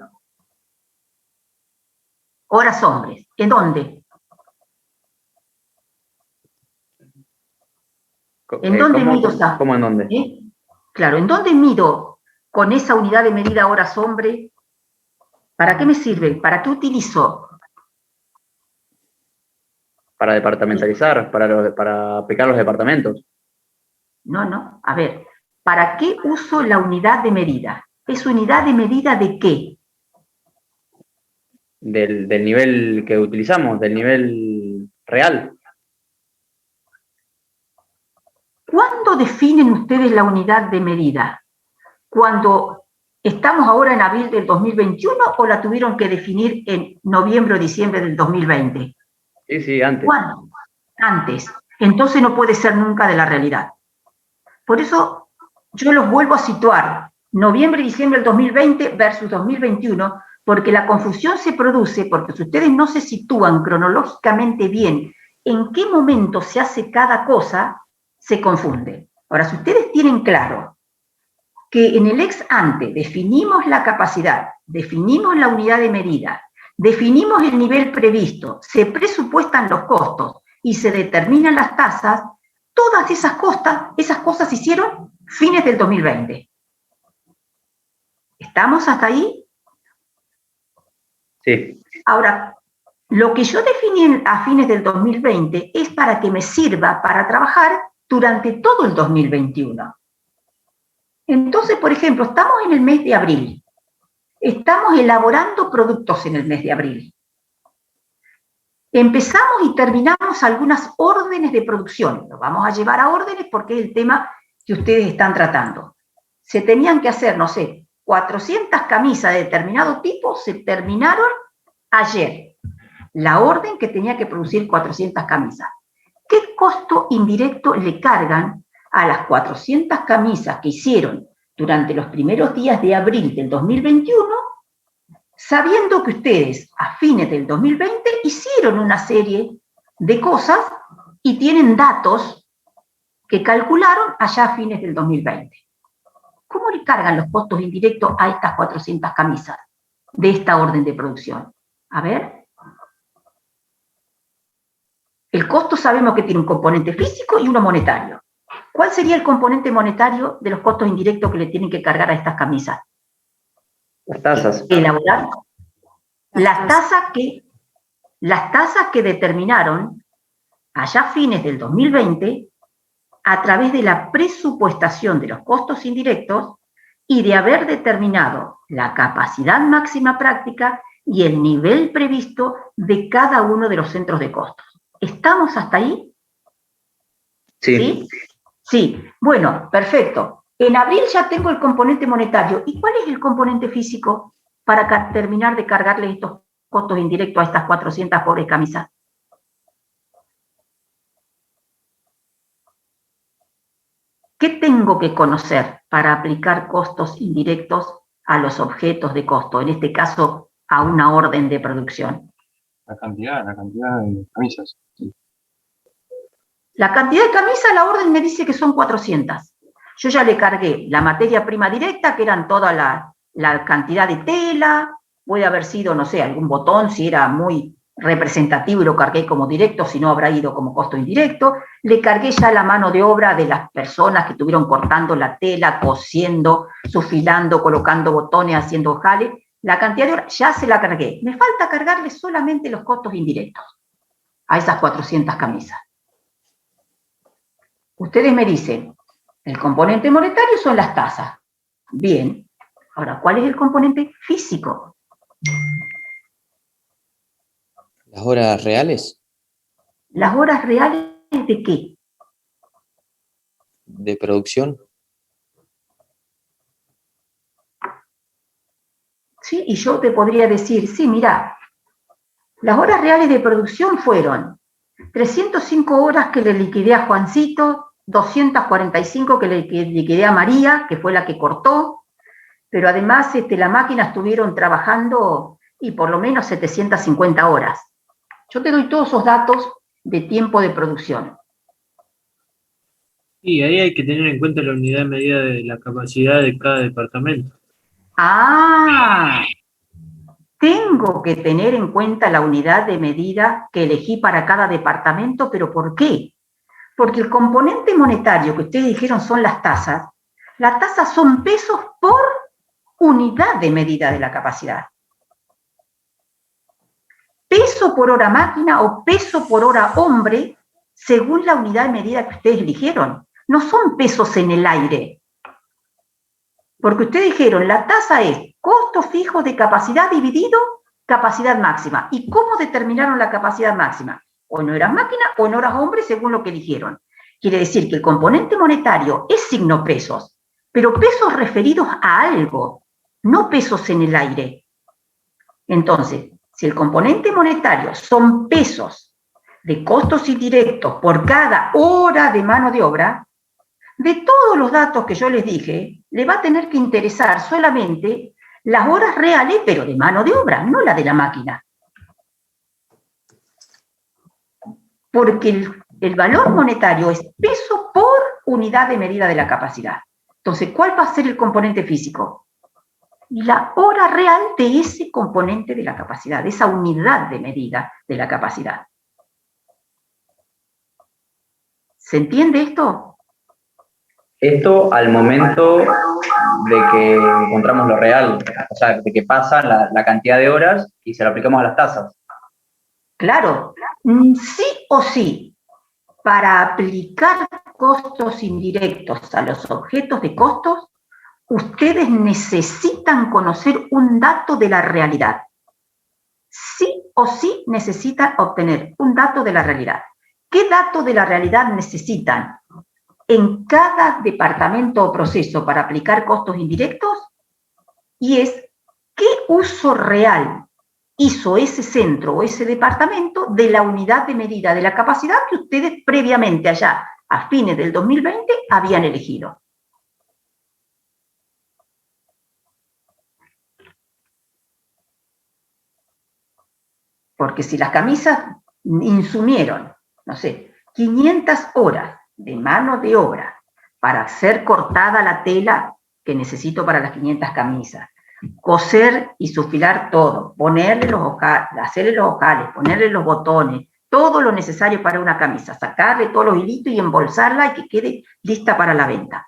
Horas hombres. ¿En dónde? ¿En dónde mido esa? ¿Cómo en dónde? Claro, ¿en dónde mido con esa unidad de medida horas hombre? ¿Para qué me sirve? ¿Para qué utilizo? Para departamentalizar, para aplicar los departamentos. No. A ver, ¿para qué uso la unidad de medida? ¿Es unidad de medida de qué? Del nivel que utilizamos, del nivel real. ¿Cuándo definen ustedes la unidad de medida? ¿Cuando estamos ahora en abril del 2021 o la tuvieron que definir en noviembre o diciembre del 2020? Sí, antes. ¿Cuándo? Antes. Entonces no puede ser nunca de la realidad. Por eso yo los vuelvo a situar, noviembre y diciembre del 2020 versus 2021, porque la confusión se produce porque si ustedes no se sitúan cronológicamente bien en qué momento se hace cada cosa, se confunde. Ahora, si ustedes tienen claro que en el ex ante definimos la capacidad, definimos la unidad de medida, definimos el nivel previsto, se presupuestan los costos y se determinan las tasas, todas esas cosas se hicieron fines del 2020. ¿Estamos hasta ahí? Sí. Ahora, lo que yo definí a fines del 2020 es para que me sirva para trabajar durante todo el 2021. Entonces, por ejemplo, estamos en el mes de abril. Estamos elaborando productos en el mes de abril. Empezamos y terminamos algunas órdenes de producción. Lo vamos a llevar a órdenes porque es el tema que ustedes están tratando. Se tenían que hacer, no sé, 400 camisas de determinado tipo, se terminaron ayer. La orden que tenía que producir 400 camisas. ¿Qué costo indirecto le cargan a las 400 camisas que hicieron durante los primeros días de abril del 2021, sabiendo que ustedes a fines del 2020 hicieron una serie de cosas y tienen datos que calcularon allá a fines del 2020? ¿Cómo le cargan los costos indirectos a estas 400 camisas de esta orden de producción? A ver. El costo sabemos que tiene un componente físico y uno monetario. ¿Cuál sería el componente monetario de los costos indirectos que le tienen que cargar a estas camisas? Las tasas. Elaborar. Las tasas que determinaron allá a fines del 2020 a través de la presupuestación de los costos indirectos y de haber determinado la capacidad máxima práctica y el nivel previsto de cada uno de los centros de costos. ¿Estamos hasta ahí? Sí. Sí. Bueno, perfecto. En abril ya tengo el componente monetario. ¿Y cuál es el componente físico para terminar de cargarle estos costos indirectos a estas 400 pobres camisas? ¿Qué tengo que conocer para aplicar costos indirectos a los objetos de costo? En este caso, a una orden de producción. La cantidad de camisas. Sí. La cantidad de camisas, la orden me dice que son 400. Yo ya le cargué la materia prima directa, que eran toda la cantidad de tela, puede haber sido, no sé, algún botón, si era muy representativo y lo cargué como directo, si no habrá ido como costo indirecto. Le cargué ya la mano de obra de las personas que estuvieron cortando la tela, cosiendo, sufilando, colocando botones, haciendo jale. La cantidad de horas ya se la cargué. Me falta cargarle solamente los costos indirectos a esas 400 camisas. Ustedes me dicen, el componente monetario son las tasas. Bien. Ahora, ¿cuál es el componente físico? ¿Las horas reales? ¿Las horas reales de qué? ¿De producción? Sí, y yo te podría decir, sí, mira, las horas reales de producción fueron 305 horas que le liquidé a Juancito, 245 que le liquidé a María, que fue la que cortó, pero además la máquina estuvieron trabajando y por lo menos 750 horas. Yo te doy todos esos datos de tiempo de producción. Y ahí hay que tener en cuenta la unidad de medida de la capacidad de cada departamento. Ah, tengo que tener en cuenta la unidad de medida que elegí para cada departamento, pero ¿por qué? Porque el componente monetario que ustedes dijeron son las tasas son pesos por unidad de medida de la capacidad. Peso por hora máquina o peso por hora hombre, según la unidad de medida que ustedes eligieron. No son pesos en el aire. Porque ustedes dijeron, la tasa es costo fijo de capacidad dividido capacidad máxima. ¿Y cómo determinaron la capacidad máxima? O en horas máquina o en horas hombre, según lo que eligieron. Quiere decir que el componente monetario es signo pesos, pero pesos referidos a algo, no pesos en el aire. Entonces, si el componente monetario son pesos de costos indirectos por cada hora de mano de obra, de todos los datos que yo les dije, le va a tener que interesar solamente las horas reales, pero de mano de obra, no la de la máquina. Porque el valor monetario es peso por unidad de medida de la capacidad. Entonces, ¿cuál va a ser el componente físico? La hora real de ese componente de la capacidad, de esa unidad de medida de la capacidad. ¿Se entiende esto? Esto al momento de que encontramos lo real, o sea, de que pasa la cantidad de horas y se lo aplicamos a las tasas. Claro, sí o sí, para aplicar costos indirectos a los objetos de costos, ustedes necesitan conocer un dato de la realidad. Sí o sí necesitan obtener un dato de la realidad. ¿Qué dato de la realidad necesitan en cada departamento o proceso para aplicar costos indirectos? Y es, ¿qué uso real hizo ese centro o ese departamento de la unidad de medida de la capacidad que ustedes previamente allá, a fines del 2020, habían elegido? Porque si las camisas insumieron, no sé, 500 horas de mano de obra para hacer cortada la tela que necesito para las 500 camisas, coser y sufilar todo, ponerle los ojales, hacerle los ojales, ponerle los botones, todo lo necesario para una camisa, sacarle todos los hilitos y embolsarla y que quede lista para la venta.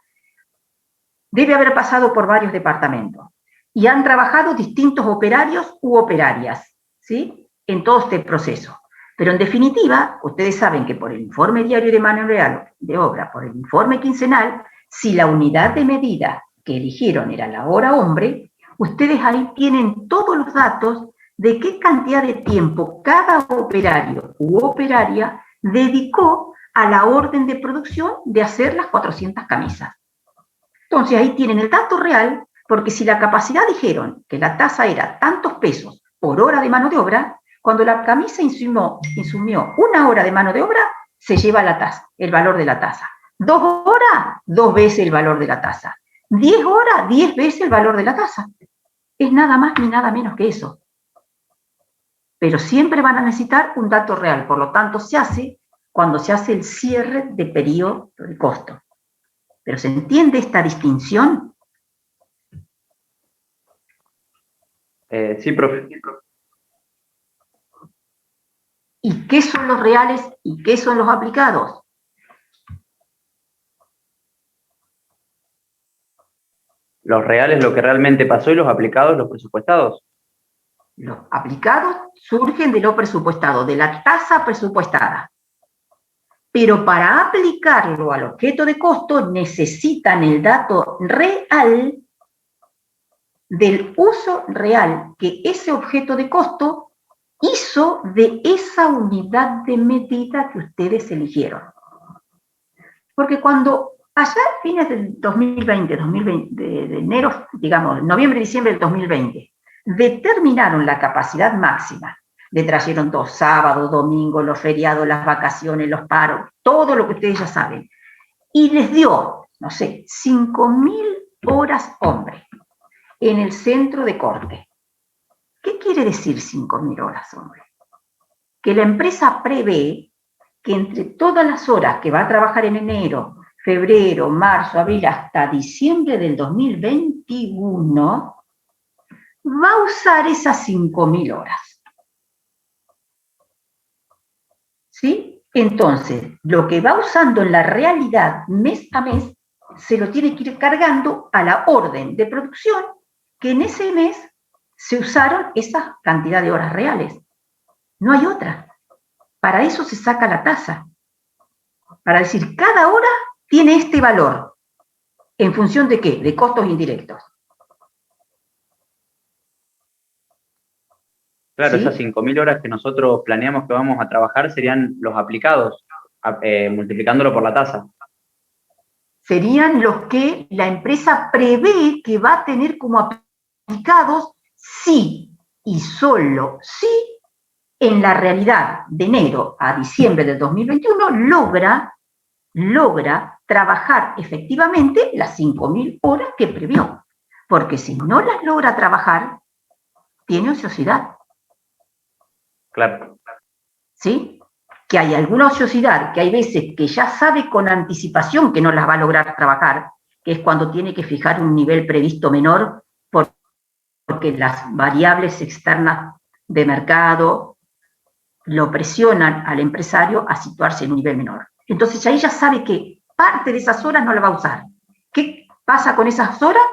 Debe haber pasado por varios departamentos y han trabajado distintos operarios u operarias, ¿sí?, en todo este proceso. Pero en definitiva, ustedes saben que por el informe diario de mano real de obra, por el informe quincenal, si la unidad de medida que eligieron era la hora hombre, ustedes ahí tienen todos los datos de qué cantidad de tiempo cada operario u operaria dedicó a la orden de producción de hacer las 400 camisas. Entonces ahí tienen el dato real, porque si la capacidad dijeron que la tasa era tantos pesos por hora de mano de obra, cuando la camisa insumió 1 hora de mano de obra, se lleva la tasa, el valor de la tasa. 2 horas, 2 veces el valor de la tasa. 10 horas, 10 veces el valor de la tasa. Es nada más ni nada menos que eso. Pero siempre van a necesitar un dato real, por lo tanto se hace cuando se hace el cierre de periodo de costo. ¿Pero se entiende esta distinción? Sí, profe. ¿Y qué son los reales y qué son los aplicados? Los reales, lo que realmente pasó, y los aplicados, los presupuestados. Los aplicados surgen de lo presupuestado, de la tasa presupuestada. Pero para aplicarlo al objeto de costo necesitan el dato real del uso real que ese objeto de costo hizo de esa unidad de medida que ustedes eligieron. Porque cuando allá a fines del 2020, de enero, digamos, noviembre, diciembre del 2020, determinaron la capacidad máxima, le trajeron todos sábados, domingos, los feriados, las vacaciones, los paros, todo lo que ustedes ya saben, y les dio, no sé, 5.000 horas hombre en el centro de corte. ¿Qué quiere decir 5.000 horas hombre? Que la empresa prevé que entre todas las horas que va a trabajar en enero, febrero, marzo, abril, hasta diciembre del 2021, va a usar esas 5.000 horas. ¿Sí? Entonces, lo que va usando en la realidad mes a mes, se lo tiene que ir cargando a la orden de producción que en ese mes se usaron esa cantidad de horas reales. No hay otra. Para eso se saca la tasa. Para decir, cada hora tiene este valor. ¿En función de qué? De costos indirectos. Claro, ¿Sí? esas 5.000 horas que nosotros planeamos que vamos a trabajar serían los aplicados, multiplicándolo por la tasa. Serían los que la empresa prevé que va a tener como aplicados si y solo si en la realidad de enero a diciembre del 2021 logra trabajar efectivamente las 5.000 horas que previó. Porque si no las logra trabajar, tiene ociosidad. Claro. ¿Sí? Que hay alguna ociosidad, que hay veces que ya sabe con anticipación que no las va a lograr trabajar, que es cuando tiene que fijar un nivel previsto menor porque las variables externas de mercado lo presionan al empresario a situarse en un nivel menor. Entonces ahí ya sabe que parte de esas horas no la va a usar. ¿Qué pasa con esas horas?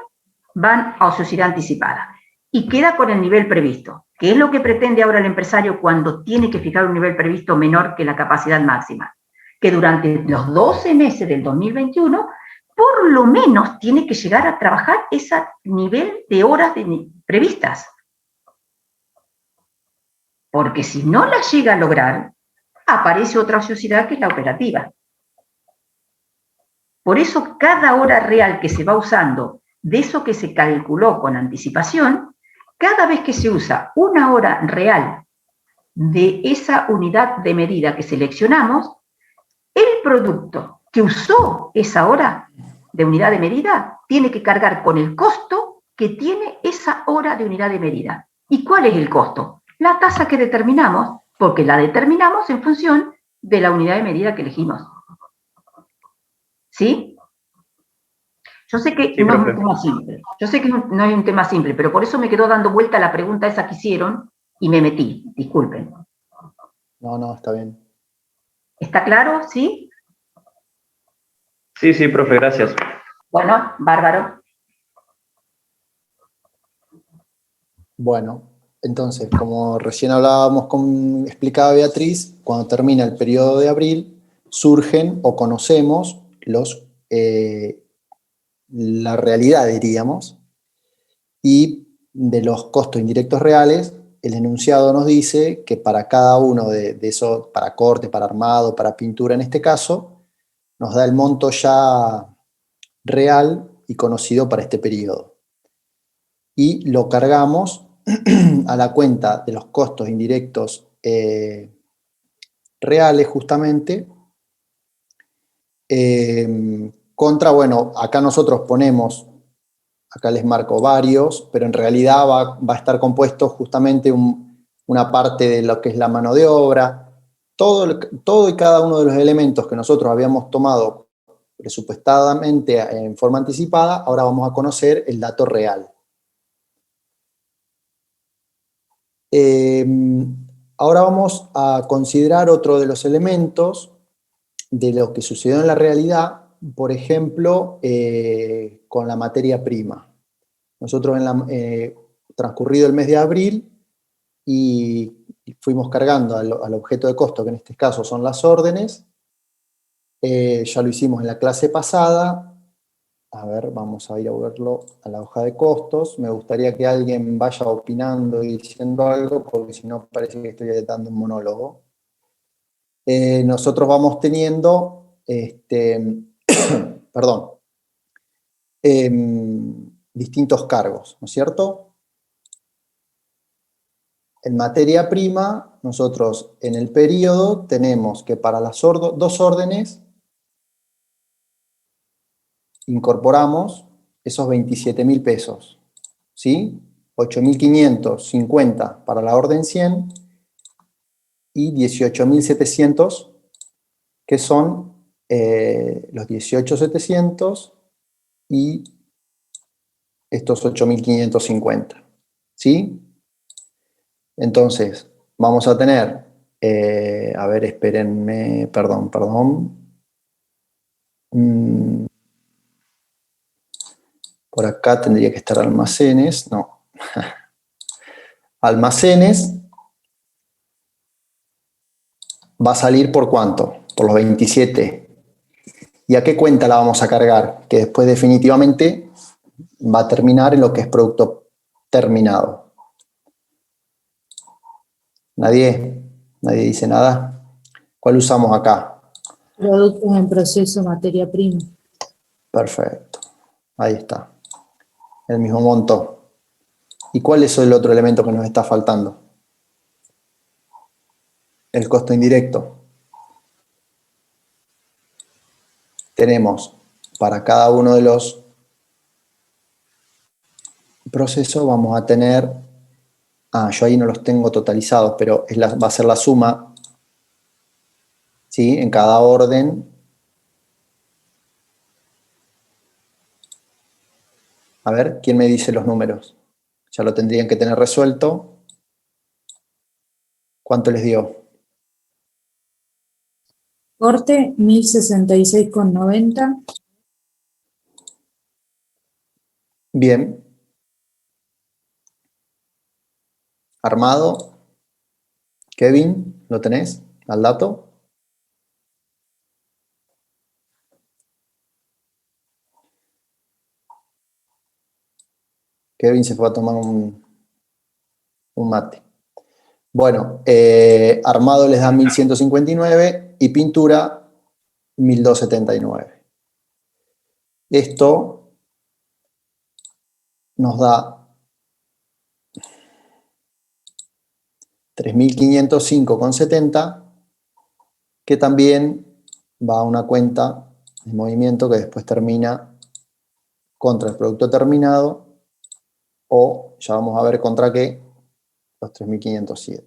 Van a ociosidad anticipada. Y queda con el nivel previsto, que es lo que pretende ahora el empresario cuando tiene que fijar un nivel previsto menor que la capacidad máxima. Que durante los 12 meses del 2021, por lo menos tiene que llegar a trabajar ese nivel de horas previstas. Porque si no la llega a lograr, aparece otra ociosidad que es la operativa. Por eso cada hora real que se va usando de eso que se calculó con anticipación, cada vez que se usa una hora real de esa unidad de medida que seleccionamos, el producto que usó esa hora de unidad de medida tiene que cargar con el costo que tiene esa hora de unidad de medida. ¿Y cuál es el costo? La tasa que determinamos, porque la determinamos en función de la unidad de medida que elegimos. ¿Sí? Yo sé que Sí, no es profe. un tema simple, yo sé que no es un tema simple, pero por eso me quedó dando vuelta la pregunta esa que hicieron y me metí, disculpen. No, está bien. ¿Está claro? ¿Sí? Sí, profe, gracias. Bueno, bárbaro. Bueno, entonces, como recién hablábamos, explicaba Beatriz, cuando termina el periodo de abril, surgen o conocemos la realidad, diríamos, y de los costos indirectos reales, el enunciado nos dice que para cada uno de esos, para corte, para armado, para pintura en este caso, nos da el monto ya real y conocido para este periodo. Y lo cargamos a la cuenta de los costos indirectos reales, justamente, contra, bueno, acá nosotros ponemos, acá les marco varios, pero en realidad va a estar compuesto justamente una parte de lo que es la mano de obra, todo y cada uno de los elementos que nosotros habíamos tomado presupuestadamente en forma anticipada, ahora vamos a conocer el dato real. Ahora vamos a considerar otro de los elementos de lo que sucedió en la realidad, por ejemplo, con la materia prima. Nosotros transcurrido el mes de abril y fuimos cargando al objeto de costo, que en este caso son las órdenes. Ya lo hicimos en la clase pasada. A ver, vamos a ir a verlo a la hoja de costos. Me gustaría que alguien vaya opinando y diciendo algo, porque si no parece que estoy dando un monólogo. Nosotros vamos teniendo, perdón, distintos cargos, ¿no es cierto? En materia prima, nosotros en el periodo tenemos que para las dos órdenes incorporamos esos 27.000 pesos, ¿sí? 8.550 para la orden 100 y 18.700 que son los 18.700 y estos 8.550. ¿Sí? Entonces, vamos a tener, a ver, espérenme, perdón. Por acá tendría que estar almacenes, no. Almacenes va a salir ¿por cuánto? Por los 27. ¿Y a qué cuenta la vamos a cargar? Que después definitivamente va a terminar en lo que es producto terminado. ¿Nadie dice nada? ¿Cuál usamos acá? Productos en proceso, materia prima. Perfecto. Ahí está. El mismo monto. ¿Y cuál es el otro elemento que nos está faltando? El costo indirecto. Tenemos para cada uno de los procesos vamos a tener, yo ahí no los tengo totalizados, pero va a ser la suma, ¿sí? En cada orden. A ver, ¿quién me dice los números? Ya lo tendrían que tener resuelto. ¿Cuánto les dio? Corte, 1066,90. Bien. Armado. Kevin, ¿lo tenés al dato? Kevin se fue a tomar un mate. Bueno, armado les da 1.159 y pintura 1.279. Esto nos da 3.505,70, que también va a una cuenta de movimiento que después termina contra el producto terminado, o ya vamos a ver contra qué, los 3.507.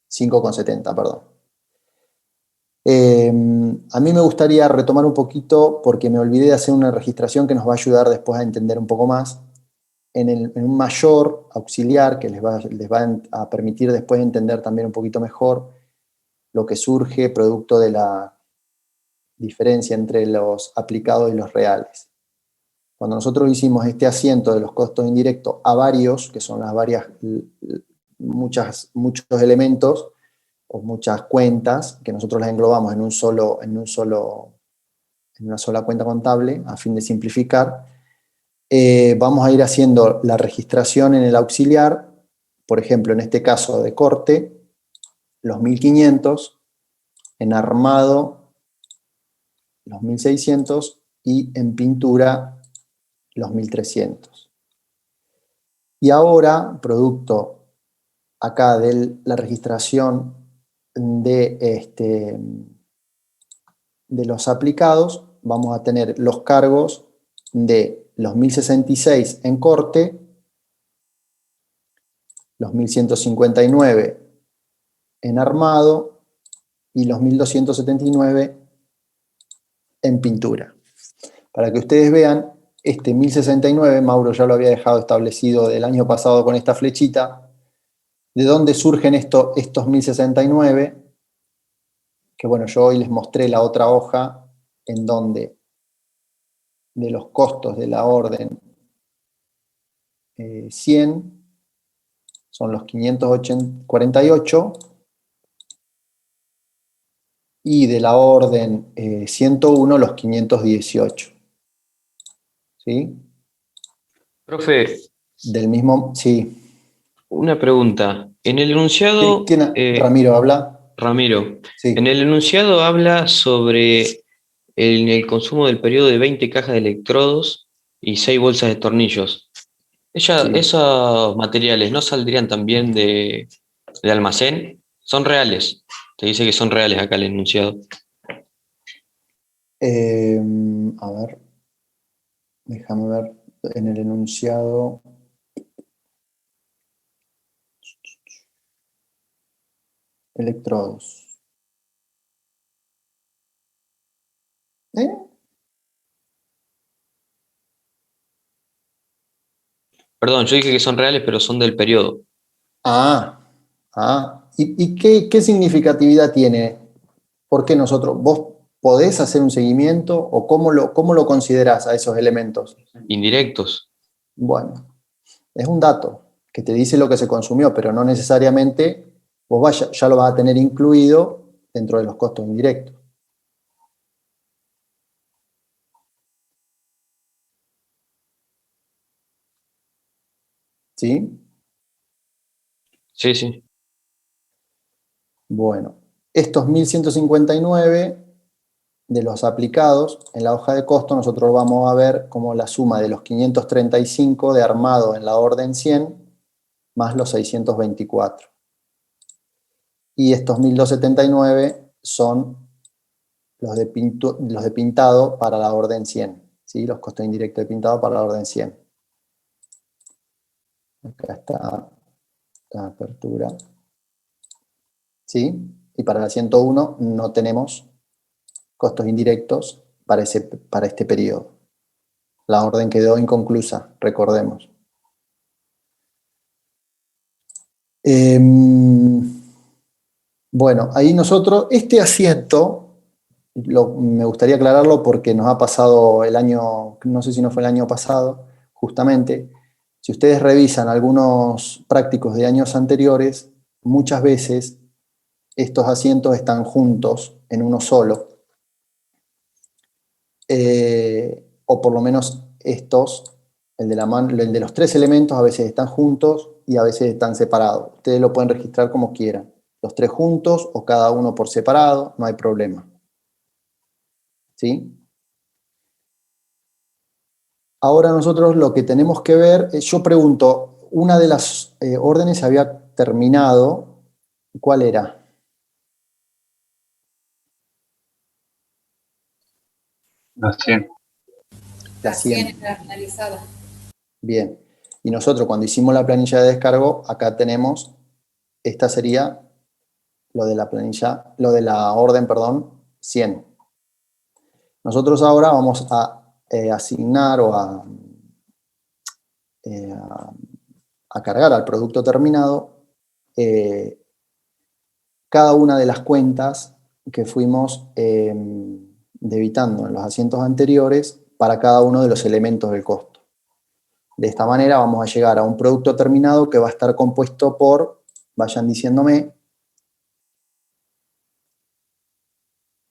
5,70, perdón. A mí me gustaría retomar un poquito, porque me olvidé de hacer una registración que nos va a ayudar después a entender un poco más, en un mayor auxiliar que les va a permitir después entender también un poquito mejor lo que surge producto de la diferencia entre los aplicados y los reales. Cuando nosotros hicimos este asiento de los costos indirectos a varios, que son las varias, muchos elementos o muchas cuentas, que nosotros las englobamos en una sola cuenta contable, a fin de simplificar, vamos a ir haciendo la registración en el auxiliar, por ejemplo, en este caso de corte, los 1.500, en armado, los 1.600, y en pintura, los 1.300. Y ahora, producto acá de la registración de los aplicados, vamos a tener los cargos de los 1.066 en corte, los 1.159 en armado y los 1.279 en pintura. Para que ustedes vean, este 1.069, Mauro ya lo había dejado establecido del año pasado con esta flechita, ¿de dónde surgen estos 1.069? Que bueno, yo hoy les mostré la otra hoja en donde de los costos de la orden 100 son los 548 y de la orden 101 los 518. ¿Sí? Profe, Del mismo, sí. una pregunta. En el enunciado... Ramiro habla. Ramiro, Sí. en el enunciado habla sobre el consumo del periodo de 20 cajas de electrodos y 6 bolsas de tornillos. ¿Esos materiales no saldrían también de almacén? Son reales. Te dice que son reales acá el enunciado. A ver, déjame ver en el enunciado. Electrodos. Perdón, yo dije que son reales, pero son del periodo. ¿Y qué significatividad tiene? ¿Por qué vos podés hacer un seguimiento o cómo lo considerás a esos elementos? Indirectos. Bueno, es un dato que te dice lo que se consumió, pero no necesariamente vos ya lo vas a tener incluido dentro de los costos indirectos. ¿Sí? Sí, sí. Bueno, estos 1.159 de los aplicados en la hoja de costo, nosotros vamos a ver como la suma de los 535 de armado en la orden 100 más los 624. Y estos 1.279 son los de pintado para la orden 100, ¿sí? Los costos indirectos de pintado para la orden 100. Acá está la apertura. ¿Sí? Y para la 101 no tenemos costos indirectos para este periodo. La orden quedó inconclusa, recordemos. Bueno, ahí nosotros, este asiento, me gustaría aclararlo porque nos ha pasado el año, no sé si no fue el año pasado, justamente, si ustedes revisan algunos prácticos de años anteriores, muchas veces estos asientos están juntos en uno solo, o por lo menos estos, el de los tres elementos a veces están juntos y a veces están separados. Ustedes lo pueden registrar como quieran, los tres juntos o cada uno por separado, no hay problema. ¿Sí? Ahora nosotros lo que tenemos que ver, yo pregunto, una de las órdenes había terminado, ¿cuál era? La 100. La 100. era finalizada. Bien. Y nosotros cuando hicimos la planilla de descargo, acá tenemos, esta sería lo de la planilla, lo de la orden, perdón, 100. Nosotros ahora vamos a asignar o a cargar al producto terminado cada una de las cuentas que fuimos debitando en los asientos anteriores para cada uno de los elementos del costo. De esta manera vamos a llegar a un producto terminado que va a estar compuesto por, vayan diciéndome,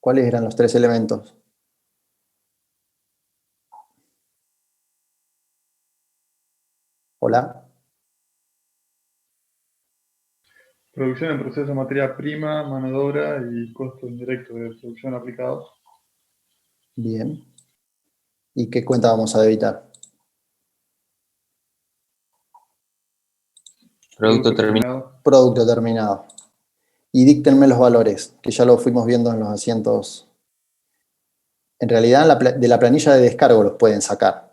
¿cuáles eran los tres elementos? Hola. Producción en proceso de materia prima, mano de obra y costos indirectos de producción aplicados. Bien. ¿Y qué cuenta vamos a debitar? Producto terminado. Producto terminado. Y díctenme los valores, que ya lo fuimos viendo en los asientos. En realidad, de la planilla de descargo los pueden sacar.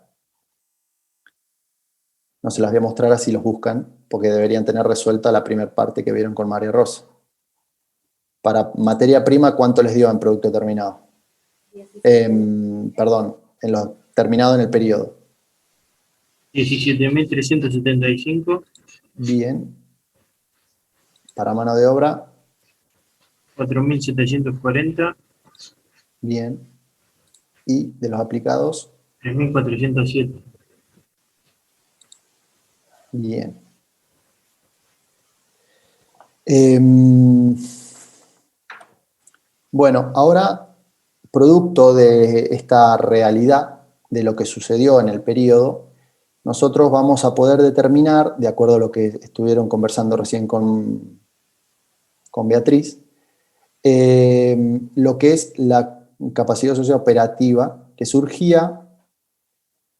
No se las voy a mostrar así los buscan, porque deberían tener resuelta la primera parte que vieron con María Rosa. Para materia prima, ¿cuánto les dio en producto terminado? Perdón, terminado en el periodo. 17.375. Bien. Para mano de obra. 4.740. Bien. Y de los aplicados. 3.407. Bien. Bueno, ahora, producto de esta realidad, de lo que sucedió en el periodo, nosotros vamos a poder determinar, de acuerdo a lo que estuvieron conversando recién con Beatriz, lo que es la capacidad sociooperativa que surgía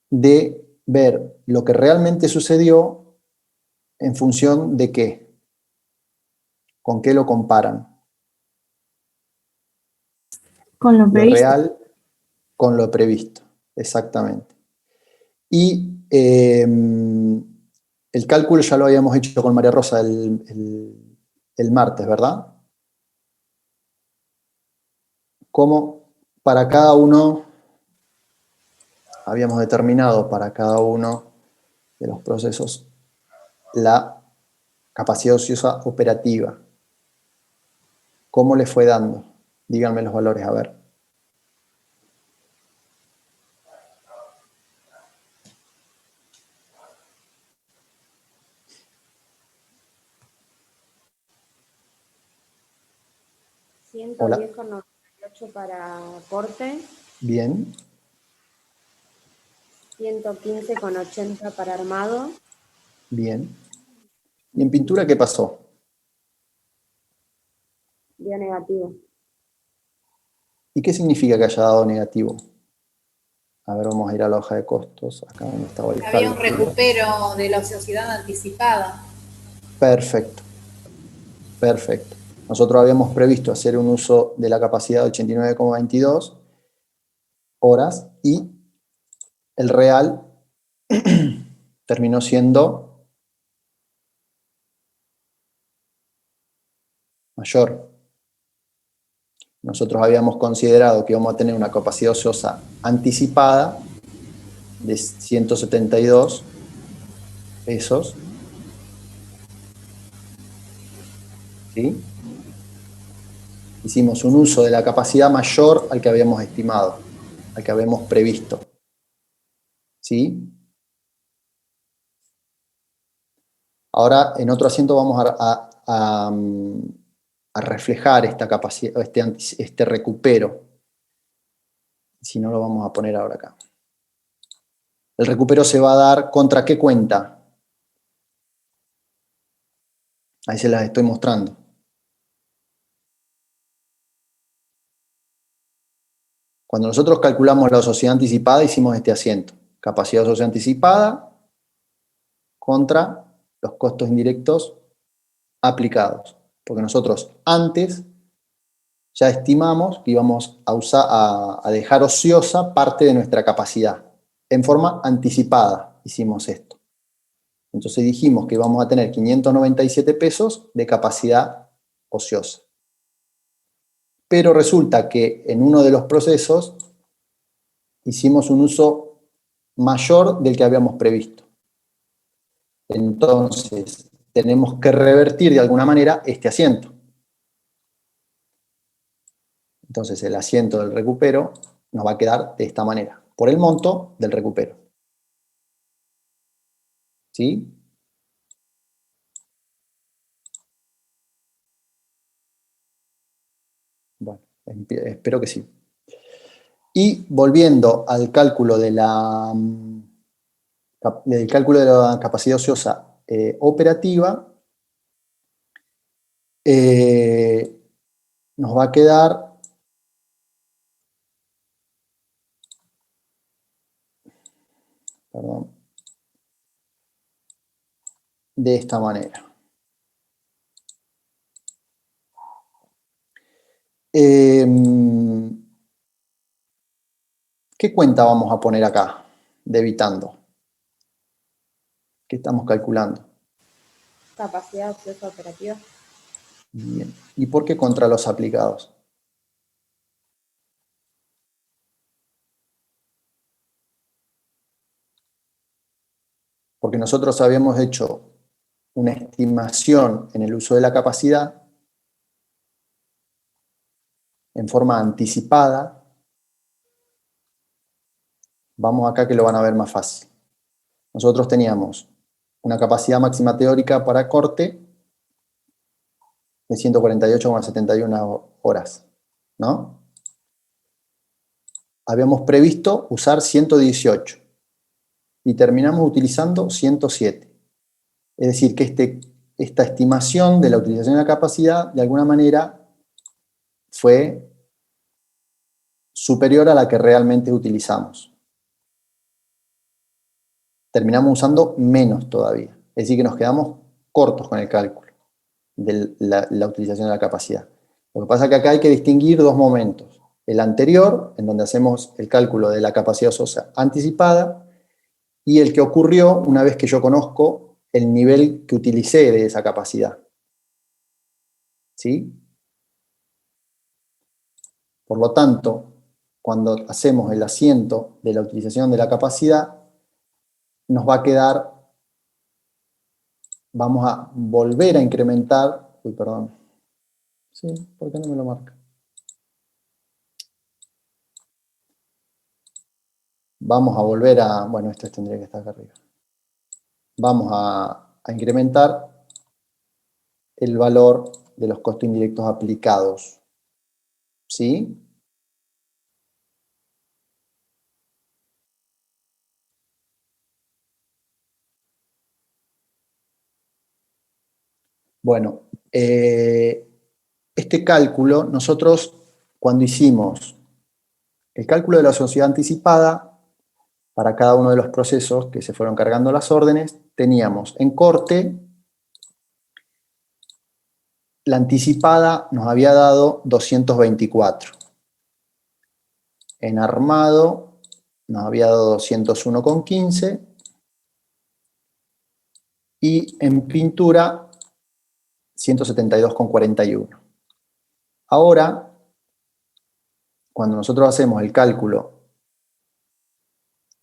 de ver lo que realmente sucedió en función de qué, con qué lo comparan. Con lo previsto. Lo real con lo previsto, exactamente. Y el cálculo ya lo habíamos hecho con María Rosa el martes, ¿verdad? ¿Cómo para cada uno, habíamos determinado para cada uno de los procesos la capacidad ociosa operativa. ¿Cómo le fue dando? Díganme los valores, a ver. Hola. 110,98 para corte. Bien. 115,80 para armado. Bien. ¿Y en pintura qué pasó? Dio negativo. ¿Y qué significa que haya dado negativo? A ver, vamos a ir a la hoja de costos, acá donde estaba el Había un cálculo. recupero de la ociosidad anticipada. Perfecto. Perfecto. Nosotros habíamos previsto hacer un uso de la capacidad de 89,22 horas y el real terminó siendo mayor. Nosotros habíamos considerado que íbamos a tener una capacidad ociosa anticipada de 172 pesos. ¿Sí? Hicimos un uso de la capacidad mayor al que habíamos estimado, al que habíamos previsto. ¿Sí? Ahora, en otro asiento vamos a reflejar esta capacidad, este recupero. Si no, lo vamos a poner ahora acá. El recupero se va a dar ¿contra qué cuenta? Ahí se las estoy mostrando. Cuando nosotros calculamos la ociosidad anticipada, hicimos este asiento. Capacidad ociosa anticipada contra los costos indirectos aplicados. Porque nosotros antes ya estimamos que íbamos a dejar ociosa parte de nuestra capacidad. En forma anticipada hicimos esto. Entonces dijimos que íbamos a tener 597 pesos de capacidad ociosa. Pero resulta que en uno de los procesos hicimos un uso mayor del que habíamos previsto. Entonces, tenemos que revertir de alguna manera este asiento. Entonces, el asiento del recupero nos va a quedar de esta manera, por el monto del recupero. ¿Sí? Bueno, espero que sí. Y volviendo al cálculo del cálculo de la capacidad ociosa operativa, nos va a quedar de esta manera. ¿Qué cuenta vamos a poner acá, debitando? ¿Qué estamos calculando? Capacidad ociosa operativa. Bien. ¿Y por qué contra los aplicados? Porque nosotros habíamos hecho una estimación en el uso de la capacidad en forma anticipada. Vamos acá que lo van a ver más fácil. Nosotros teníamos una capacidad máxima teórica para corte de 148,71 horas, ¿no? Habíamos previsto usar 118 y terminamos utilizando 107. Es decir, que esta estimación de la utilización de la capacidad, de alguna manera, fue superior a la que realmente utilizamos. Terminamos usando menos todavía. Es decir, que nos quedamos cortos con el cálculo de la utilización de la capacidad. Lo que pasa es que acá hay que distinguir dos momentos. El anterior, en donde hacemos el cálculo de la capacidad ociosa anticipada, y el que ocurrió una vez que yo conozco el nivel que utilicé de esa capacidad. ¿Sí? Por lo tanto, cuando hacemos el asiento de la utilización de la capacidad, nos va a quedar, vamos a volver a incrementar, uy, perdón, sí, ¿por qué no me lo marca? Vamos a volver a, bueno, este tendría que estar acá arriba. Vamos a incrementar el valor de los costos indirectos aplicados, ¿sí? Bueno, este cálculo, nosotros cuando hicimos el cálculo de la sociedad anticipada, para cada uno de los procesos que se fueron cargando las órdenes, teníamos en corte, la anticipada nos había dado 224. En armado nos había dado 201,15. Y en pintura 172,41. Ahora, cuando nosotros hacemos el cálculo,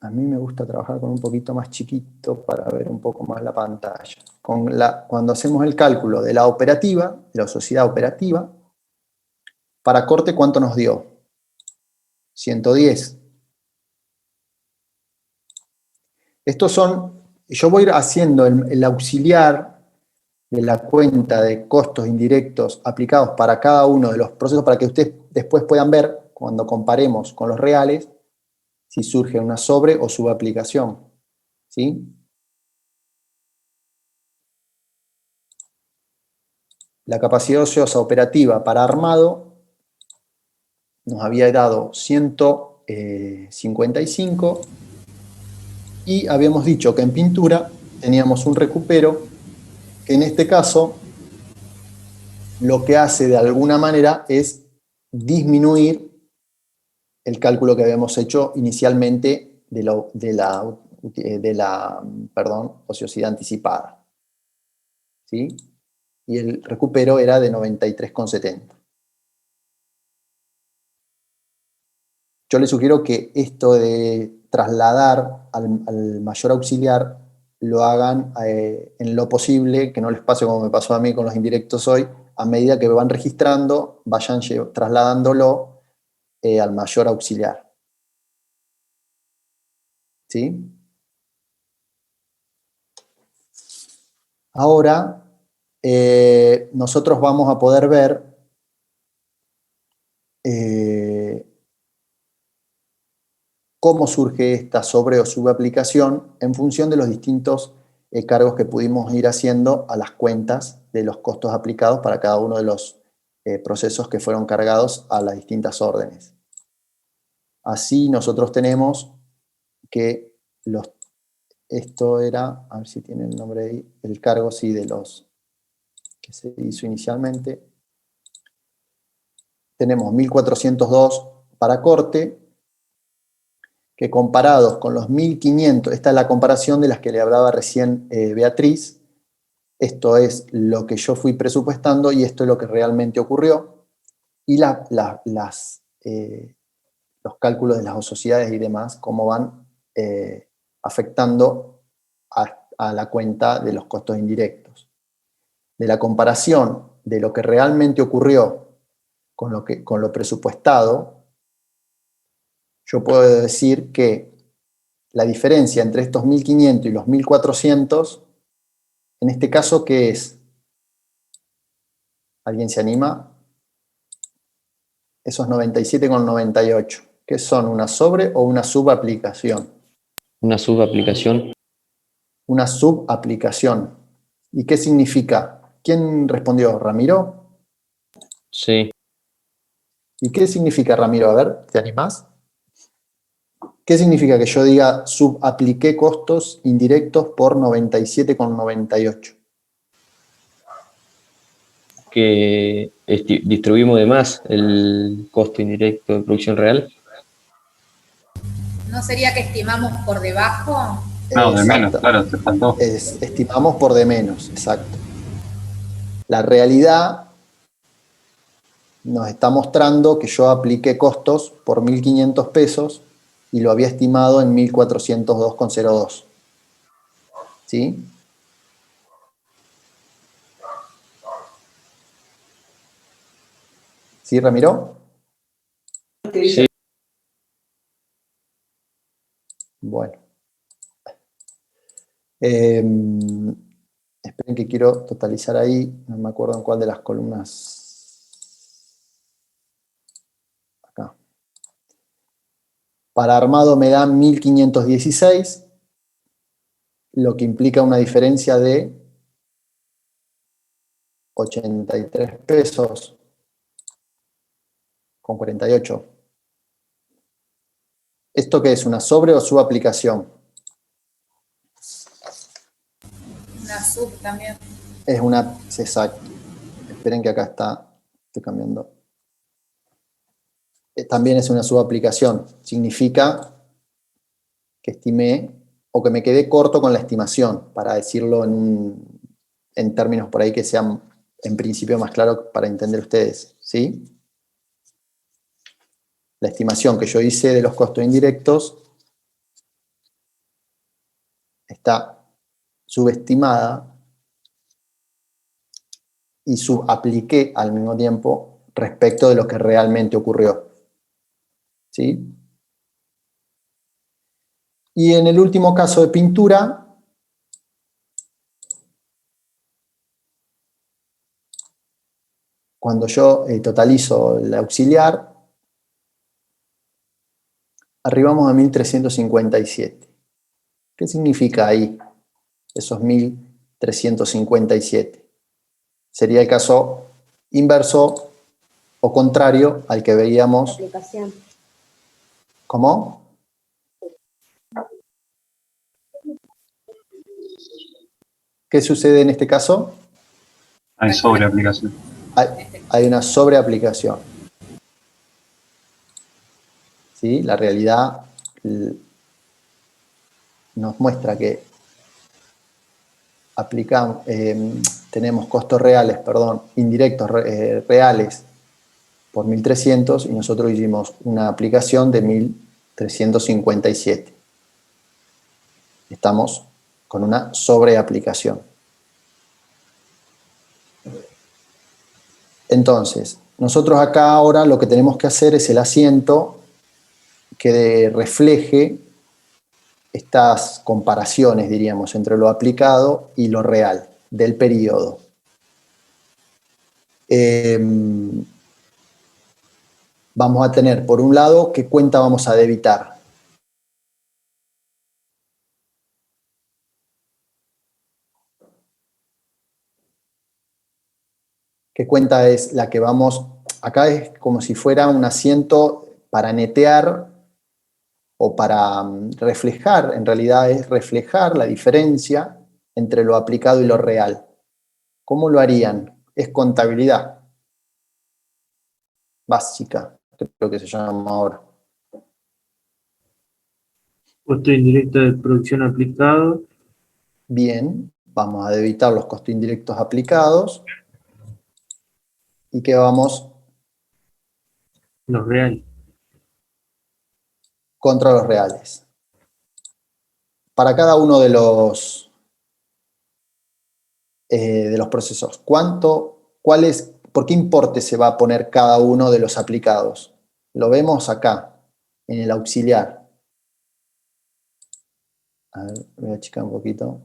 a mí me gusta trabajar con un poquito más chiquito para ver un poco más la pantalla. Cuando hacemos el cálculo de la operativa, de la sociedad operativa, para corte, ¿cuánto nos dio? 110. Estos son, yo voy a ir haciendo el auxiliar de la cuenta de costos indirectos aplicados para cada uno de los procesos para que ustedes después puedan ver, cuando comparemos con los reales, si surge una sobre o subaplicación, ¿sí? La capacidad ociosa operativa para armado nos había dado 155 y habíamos dicho que en pintura teníamos un recupero que en este caso lo que hace de alguna manera es disminuir el cálculo que habíamos hecho inicialmente de la ociosidad anticipada, ¿sí? Y el recupero era de 93,70. Yo les sugiero que esto de trasladar al mayor auxiliar lo hagan en lo posible, que no les pase como me pasó a mí con los indirectos hoy, a medida que van registrando, vayan trasladándolo al mayor auxiliar. ¿Sí? Ahora, nosotros vamos a poder ver cómo surge esta sobre o subaplicación en función de los distintos cargos que pudimos ir haciendo a las cuentas de los costos aplicados para cada uno de los procesos que fueron cargados a las distintas órdenes. Así nosotros tenemos que esto era, a ver si tiene el nombre ahí, el cargo sí de los que se hizo inicialmente. Tenemos 1402 para corte, que comparados con los 1500, esta es la comparación de las que le hablaba recién Beatriz, esto es lo que yo fui presupuestando y esto es lo que realmente ocurrió, y los cálculos de las ociosidades y demás, cómo van afectando a la cuenta de los costos indirectos. De la comparación de lo que realmente ocurrió con lo presupuestado, yo puedo decir que la diferencia entre estos 1500 y los 1400, en este caso, ¿qué es? ¿Alguien se anima? Esos 97,98. ¿Qué son? ¿Una sobre o una subaplicación? Una subaplicación. Una subaplicación. ¿Y qué significa? ¿Quién respondió? ¿Ramiro? Sí. ¿Y qué significa, Ramiro? A ver, ¿te animás? ¿Qué significa que yo diga subapliqué costos indirectos por 97,98? Que distribuimos de más el costo indirecto de producción real. ¿No sería que estimamos por debajo? No, de menos, claro, te faltó. Estimamos por de menos, exacto. La realidad nos está mostrando que yo apliqué costos por 1.500 pesos y lo había estimado en 1.402,02. ¿Sí? ¿Sí, Ramiro? Sí. Bueno. Esperen que quiero totalizar ahí, no me acuerdo en cuál de las columnas. Acá. Para armado me dan 1.516, lo que implica una diferencia de 83 pesos con 48. ¿Esto qué es? ¿Una sobre o subaplicación? Una sub también. Es una, exacto. Esperen que acá está, estoy cambiando. También es una subaplicación. Significa que estimé o que me quedé corto con la estimación, para decirlo en términos por ahí que sean en principio más claros para entender ustedes. ¿Sí? La estimación que yo hice de los costos indirectos está subestimada y subapliqué al mismo tiempo respecto de lo que realmente ocurrió. ¿Sí? Y en el último caso de pintura, cuando yo totalizo el auxiliar, arribamos a 1.357. ¿Qué significa ahí esos 1.357? Sería el caso inverso o contrario al que veíamos. Aplicación. ¿Cómo? ¿Qué sucede en este caso? Hay sobreaplicación. Hay una sobreaplicación. ¿Sí? La realidad nos muestra que aplicamos, tenemos costos reales, indirectos reales por 1.300 y nosotros hicimos una aplicación de 1.357. Estamos con una sobreaplicación. Entonces, nosotros acá ahora lo que tenemos que hacer es el asiento que refleje estas comparaciones, diríamos, entre lo aplicado y lo real del periodo. Vamos a tener, por un lado, qué cuenta vamos a debitar. ¿Qué cuenta es la que vamos? Acá es como si fuera un asiento para netear o para reflejar, en realidad es reflejar la diferencia entre lo aplicado y lo real. ¿Cómo lo harían? Es contabilidad básica, creo que se llama ahora. Costo indirecto de producción aplicado. Bien, vamos a debitar los costos indirectos aplicados. ¿Y qué vamos? Los reales. Contra los reales. Para cada uno de los procesos, ¿por qué importe se va a poner cada uno de los aplicados? Lo vemos acá, en el auxiliar. A ver, voy a achicar un poquito.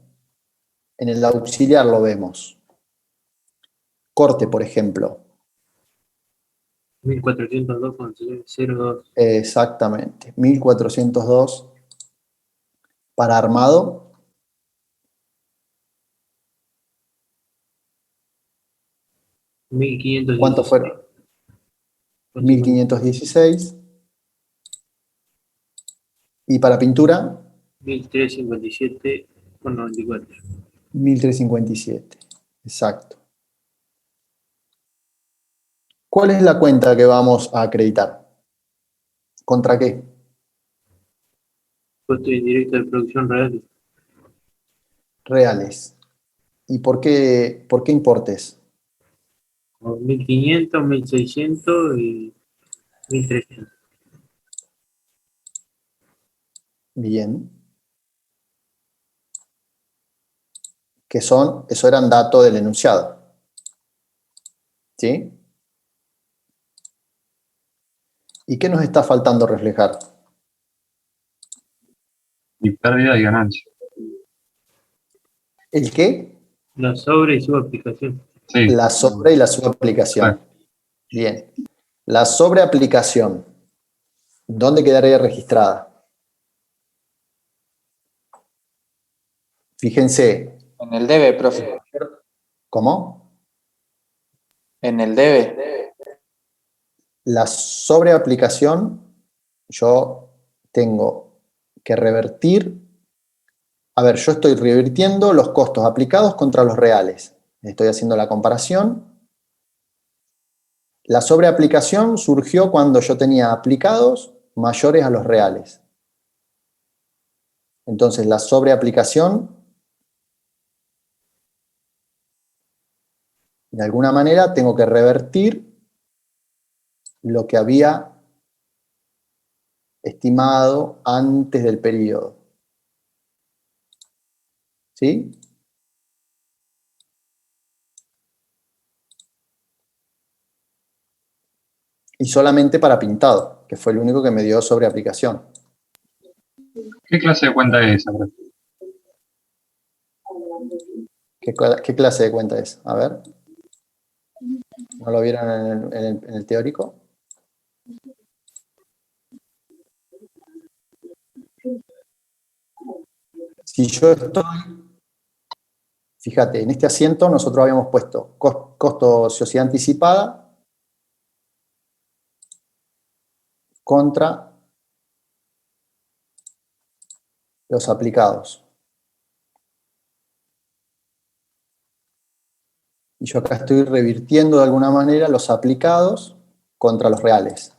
En el auxiliar lo vemos. Corte, por ejemplo. 1402,02. Exactamente. 1402 para armado. 1516. ¿Cuánto fueron? 1516. ¿Y para pintura? 1357,94. 1357. Exacto. ¿Cuál es la cuenta que vamos a acreditar? ¿Contra qué? Costo indirecto de producción real. Reales. ¿Y por qué importes? O 1500, 1600 y 1300. Bien. Que son, eso eran datos del enunciado. ¿Sí? ¿Y qué nos está faltando reflejar? Y pérdida y ganancia. ¿El qué? La sobre y su aplicación. Sí. La sobre y la subaplicación. Bien. La sobreaplicación, ¿dónde quedaría registrada? Fíjense. En el debe, profe. ¿Cómo? En el debe. La sobreaplicación, yo tengo que revertir. A ver, yo estoy revirtiendo los costos aplicados contra los reales. Estoy haciendo la comparación. La sobreaplicación surgió cuando yo tenía aplicados mayores a los reales. Entonces, la sobreaplicación, de alguna manera, tengo que revertir lo que había estimado antes del periodo. ¿Sí? Y solamente para pintado, que fue el único que me dio sobreaplicación. ¿Qué clase de cuenta es esa, profe? ¿Qué clase de cuenta es? A ver. ¿No lo vieron en el teórico? Si yo estoy, fíjate, en este asiento nosotros habíamos puesto costo sociedad anticipada contra los aplicados. Y yo acá estoy revirtiendo de alguna manera los aplicados contra los reales.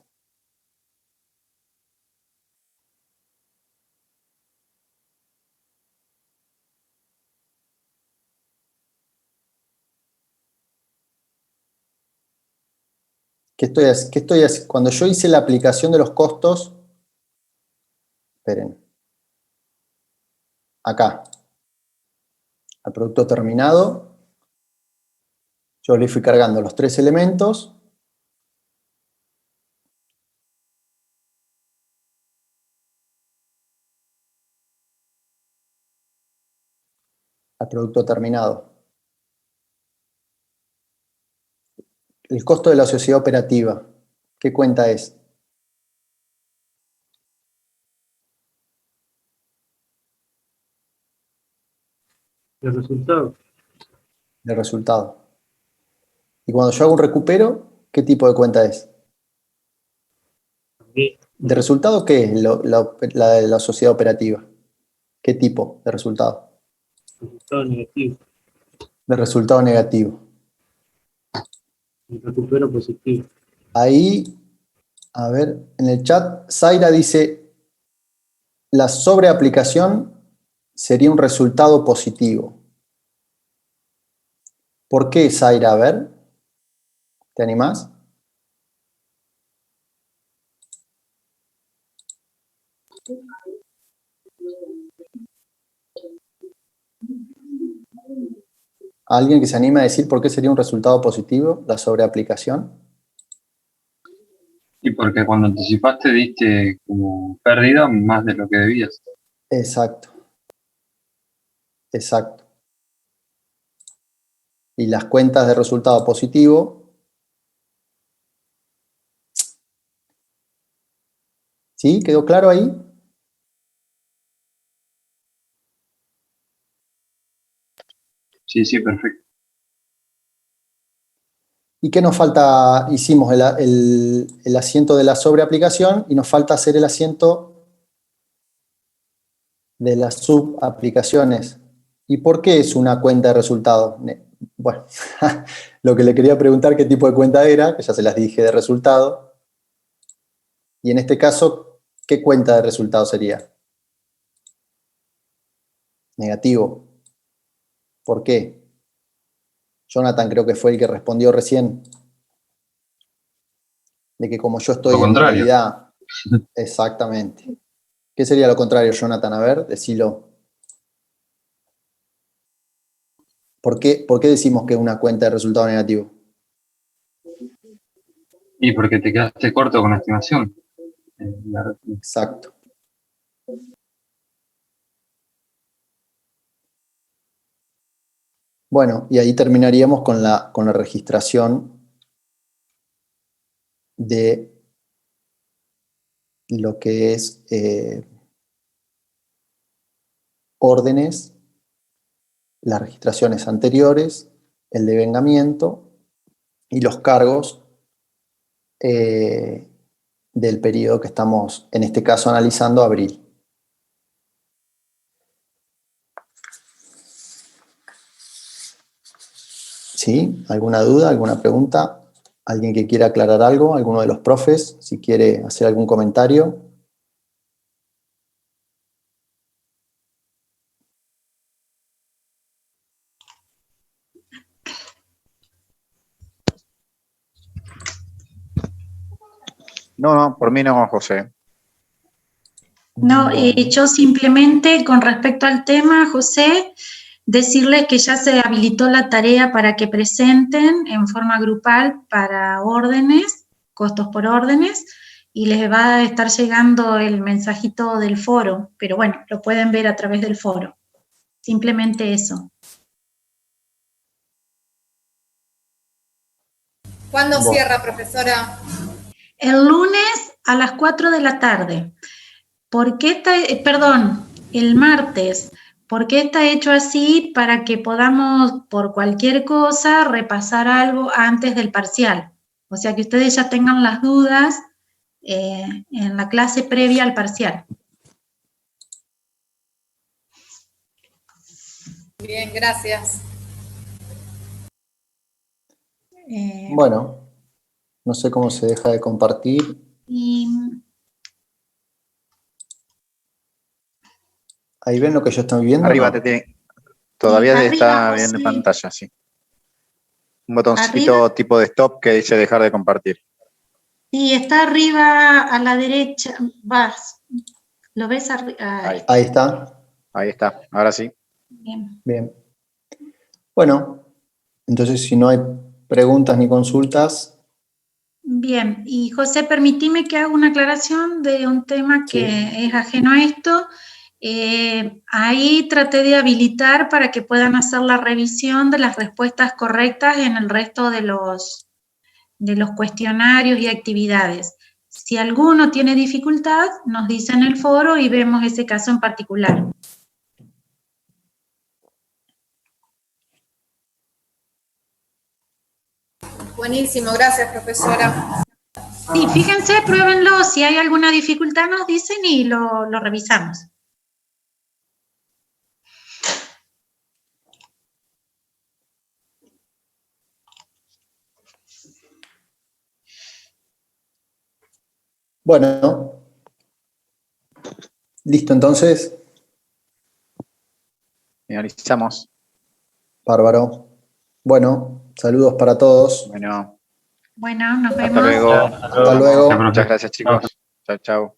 ¿Qué estoy haciendo? Cuando yo hice la aplicación de los costos, esperen, acá, al producto terminado, yo le fui cargando los tres elementos. Al producto terminado. El costo de la sociedad operativa, ¿qué cuenta es? El resultado. El resultado. Y cuando yo hago un recupero, ¿qué tipo de cuenta es? ¿De resultado qué es la de la sociedad operativa? ¿Qué tipo de resultado? Resultado negativo. De resultado negativo. Y recupero positivo. Ahí, a ver, en el chat, Zaira dice, la sobreaplicación sería un resultado positivo. ¿Por qué, Zaira? A ver, ¿te animás? ¿Alguien que se anime a decir por qué sería un resultado positivo la sobreaplicación? Y porque cuando anticipaste diste como pérdida más de lo que debías. Exacto. Exacto. Y las cuentas de resultado positivo, ¿sí? ¿Quedó claro ahí? Sí, sí, perfecto. ¿Y qué nos falta? Hicimos el asiento de la sobreaplicación y nos falta hacer el asiento de las subaplicaciones. ¿Y por qué es una cuenta de resultado? Bueno, lo que le quería preguntar qué tipo de cuenta era, que ya se las dije de resultado. Y en este caso, ¿qué cuenta de resultado sería? Negativo. ¿Por qué? Jonathan creo que fue el que respondió recién. De que como yo estoy Lo en contrario. modalidad. Exactamente. ¿Qué sería lo contrario, Jonathan? A ver, decilo. ¿Por qué decimos que es una cuenta de resultado negativo? Y porque te quedaste corto con la estimación. Exacto. Bueno, y ahí terminaríamos con la registración de lo que es órdenes, las registraciones anteriores, el devengamiento y los cargos del periodo que estamos, en este caso, analizando, abril. ¿Sí? ¿Alguna duda, alguna pregunta? ¿Alguien que quiera aclarar algo? ¿Alguno de los profes? Si quiere hacer algún comentario. No, por mí no, José. No, yo simplemente con respecto al tema, José, decirles que ya se habilitó la tarea para que presenten en forma grupal para órdenes, costos por órdenes, y les va a estar llegando el mensajito del foro, pero bueno, lo pueden ver a través del foro. Simplemente eso. ¿Cuándo cierra, profesora? El lunes a las 4 de la tarde. ¿Por qué está, perdón, el martes? ¿Por qué está hecho así? Para que podamos, por cualquier cosa, repasar algo antes del parcial. O sea, que ustedes ya tengan las dudas en la clase previa al parcial. Bien, gracias. Bueno, no sé cómo se deja de compartir. Y ¿Ahí ven lo que yo estoy viendo? Arriba ¿no? todavía Arriba, está José. viendo pantalla, sí. Un botoncito tipo de stop que dice dejar de compartir. sí, está arriba a la derecha. Vas. ¿Lo ves arriba? Ahí está. Ahí está, ahora sí. Bien. Bien. Bueno, entonces si no hay preguntas ni consultas, Bien, y José, permitime que haga una aclaración de un tema que es ajeno a esto. Ahí traté de habilitar para que puedan hacer la revisión de las respuestas correctas en el resto de los cuestionarios y actividades. Si alguno tiene dificultad, nos dice en el foro y vemos ese caso en particular. Buenísimo, gracias, profesora. Sí, fíjense, pruébenlo, si hay alguna dificultad nos dicen y lo revisamos. bueno. Listo, entonces. Finalizamos. Bárbaro. Bueno, saludos para todos. Bueno, Bueno, nos vemos. hasta luego. Hasta luego. Muchas gracias, chicos. Chao, chao.